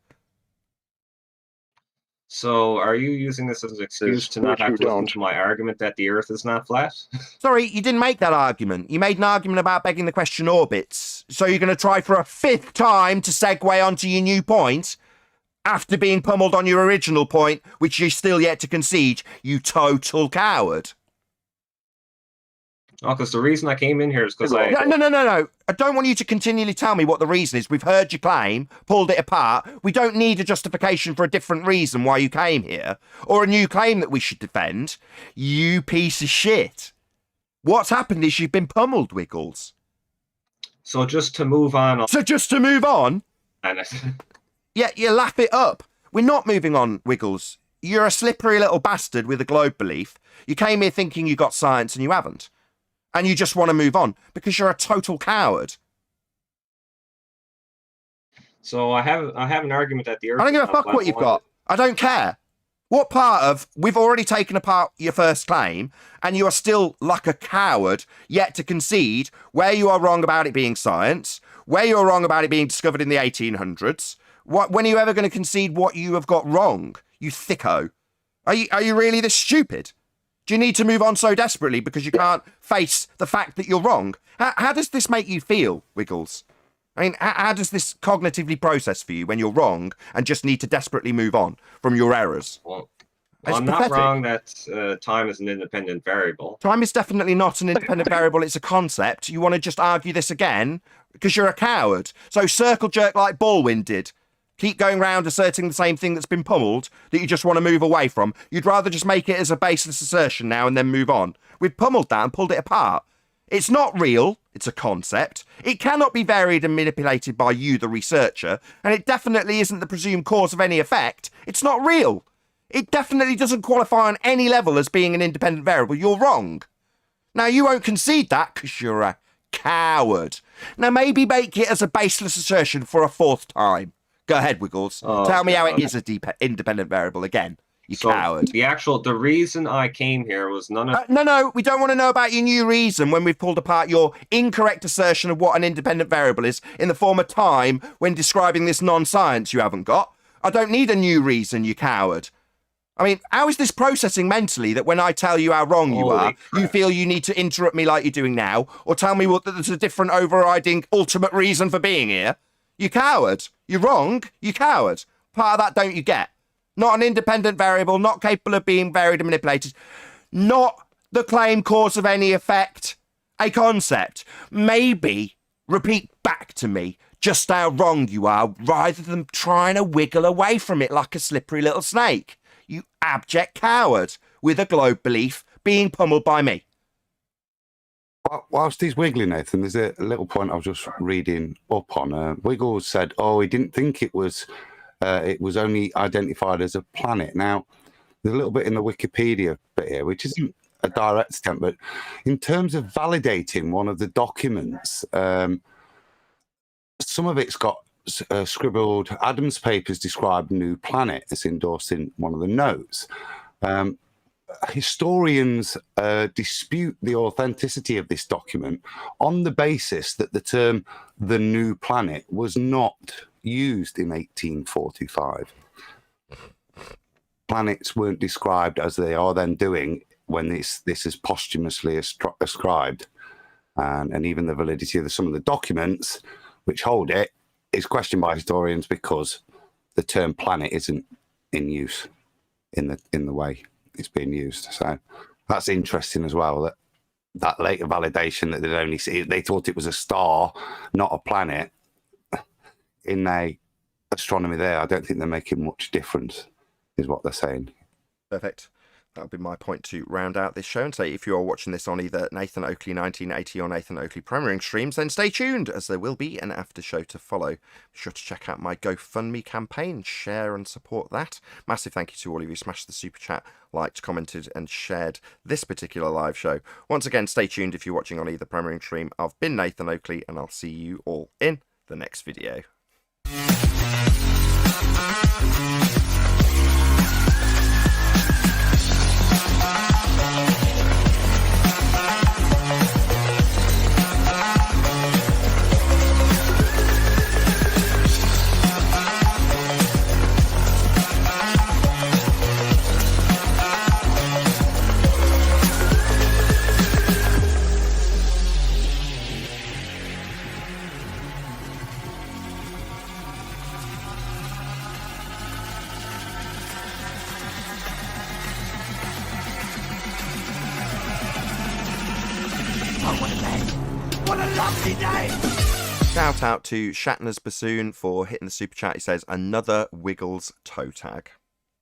So, are you using this as an excuse to not have to listen to my argument that the Earth is not flat? Sorry, you didn't make that argument. You made an argument about begging the question orbits. So you're going to try for a fifth time to segue onto your new point after being pummeled on your original point, which you're still yet to concede, you total coward. Oh, because the reason I came in here is because No. I don't want you to continually tell me what the reason is. We've heard your claim, pulled it apart. We don't need a justification for a different reason why you came here, or a new claim that we should defend. You piece of shit. What's happened is you've been pummeled, Wiggles. So just to move on... Yeah, you laugh it up. We're not moving on, Wiggles. You're a slippery little bastard with a globe belief. You came here thinking you got science and you haven't. And you just want to move on because you're a total coward. So I have an argument that the Earth... I don't give a fuck what you've got. I don't care. What part of... We've already taken apart your first claim, and you are still like a coward, yet to concede where you are wrong about it being science, where you're wrong about it being discovered in the 1800s. When are you ever going to concede what you have got wrong, you thicko? Are you really this stupid? Do you need to move on so desperately because you can't face the fact that you're wrong? How does this make you feel, Wiggles? I mean, how does this cognitively process for you when you're wrong and just need to desperately move on from your errors? Well, I'm not wrong that time is an independent variable. Time is definitely not an independent variable. It's a concept. You want to just argue this again because you're a coward. So circle jerk like Baldwin did. Keep going round asserting the same thing that's been pummeled that you just want to move away from. You'd rather just make it as a baseless assertion now and then move on. We've pummeled that and pulled it apart. It's not real. It's a concept. It cannot be varied and manipulated by you, the researcher, and it definitely isn't the presumed cause of any effect. It's not real. It definitely doesn't qualify on any level as being an independent variable. You're wrong. Now, you won't concede that because you're a coward. Now, maybe make it as a baseless assertion for a fourth time. Go ahead, Wiggles. Tell me how it is a independent variable again. you coward. The reason I came here was none of... No, we don't want to know about your new reason when we've pulled apart your incorrect assertion of what an independent variable is in the form of time when describing this non-science you haven't got. I don't need a new reason, you coward. I mean, how is this processing mentally that when I tell you how wrong you are, you feel you need to interrupt me like you're doing now, or tell me that there's a different overriding ultimate reason for being here? You coward. You're wrong. You coward. Part of that don't you get? Not an independent variable, not capable of being varied and manipulated, not the claim cause of any effect, a concept. Maybe repeat back to me just how wrong you are rather than trying to wiggle away from it like a slippery little snake. You abject coward with a globe belief being pummeled by me. Whilst he's wiggling, Nathan, there's a little point I was just reading up on. Wiggles said, he didn't think it was only identified as a planet. Now, there's a little bit in the Wikipedia bit here, which isn't a direct attempt, but in terms of validating one of the documents, some of it's got scribbled Adam's papers describe new planet as endorsed in one of the notes. Historians dispute the authenticity of this document on the basis that the term the new planet was not used in 1845. Planets weren't described as they are then doing when this is posthumously ascribed, and even the validity of some of the documents which hold it is questioned by historians because the term planet isn't in use in the way it's being used. So that's interesting as well, that later validation that they'd only see, they thought it was a star, not a planet. In their astronomy there, I don't think they're making much difference, is what they're saying. Perfect. That would be my point to round out this show and say if you're watching this on either Nathan Oakley 1980 or Nathan Oakley Premiering streams, then stay tuned as there will be an after show to follow. Be sure to check out my GoFundMe campaign, share and support that. Massive thank you to all of you who smashed the super chat, liked, commented and shared this particular live show. Once again, stay tuned if you're watching on either Premiering stream. I've been Nathan Oakley and I'll see you all in the next video. Shout out to Shatner's Bassoon for hitting the super chat. He says, another Wiggles toe tag.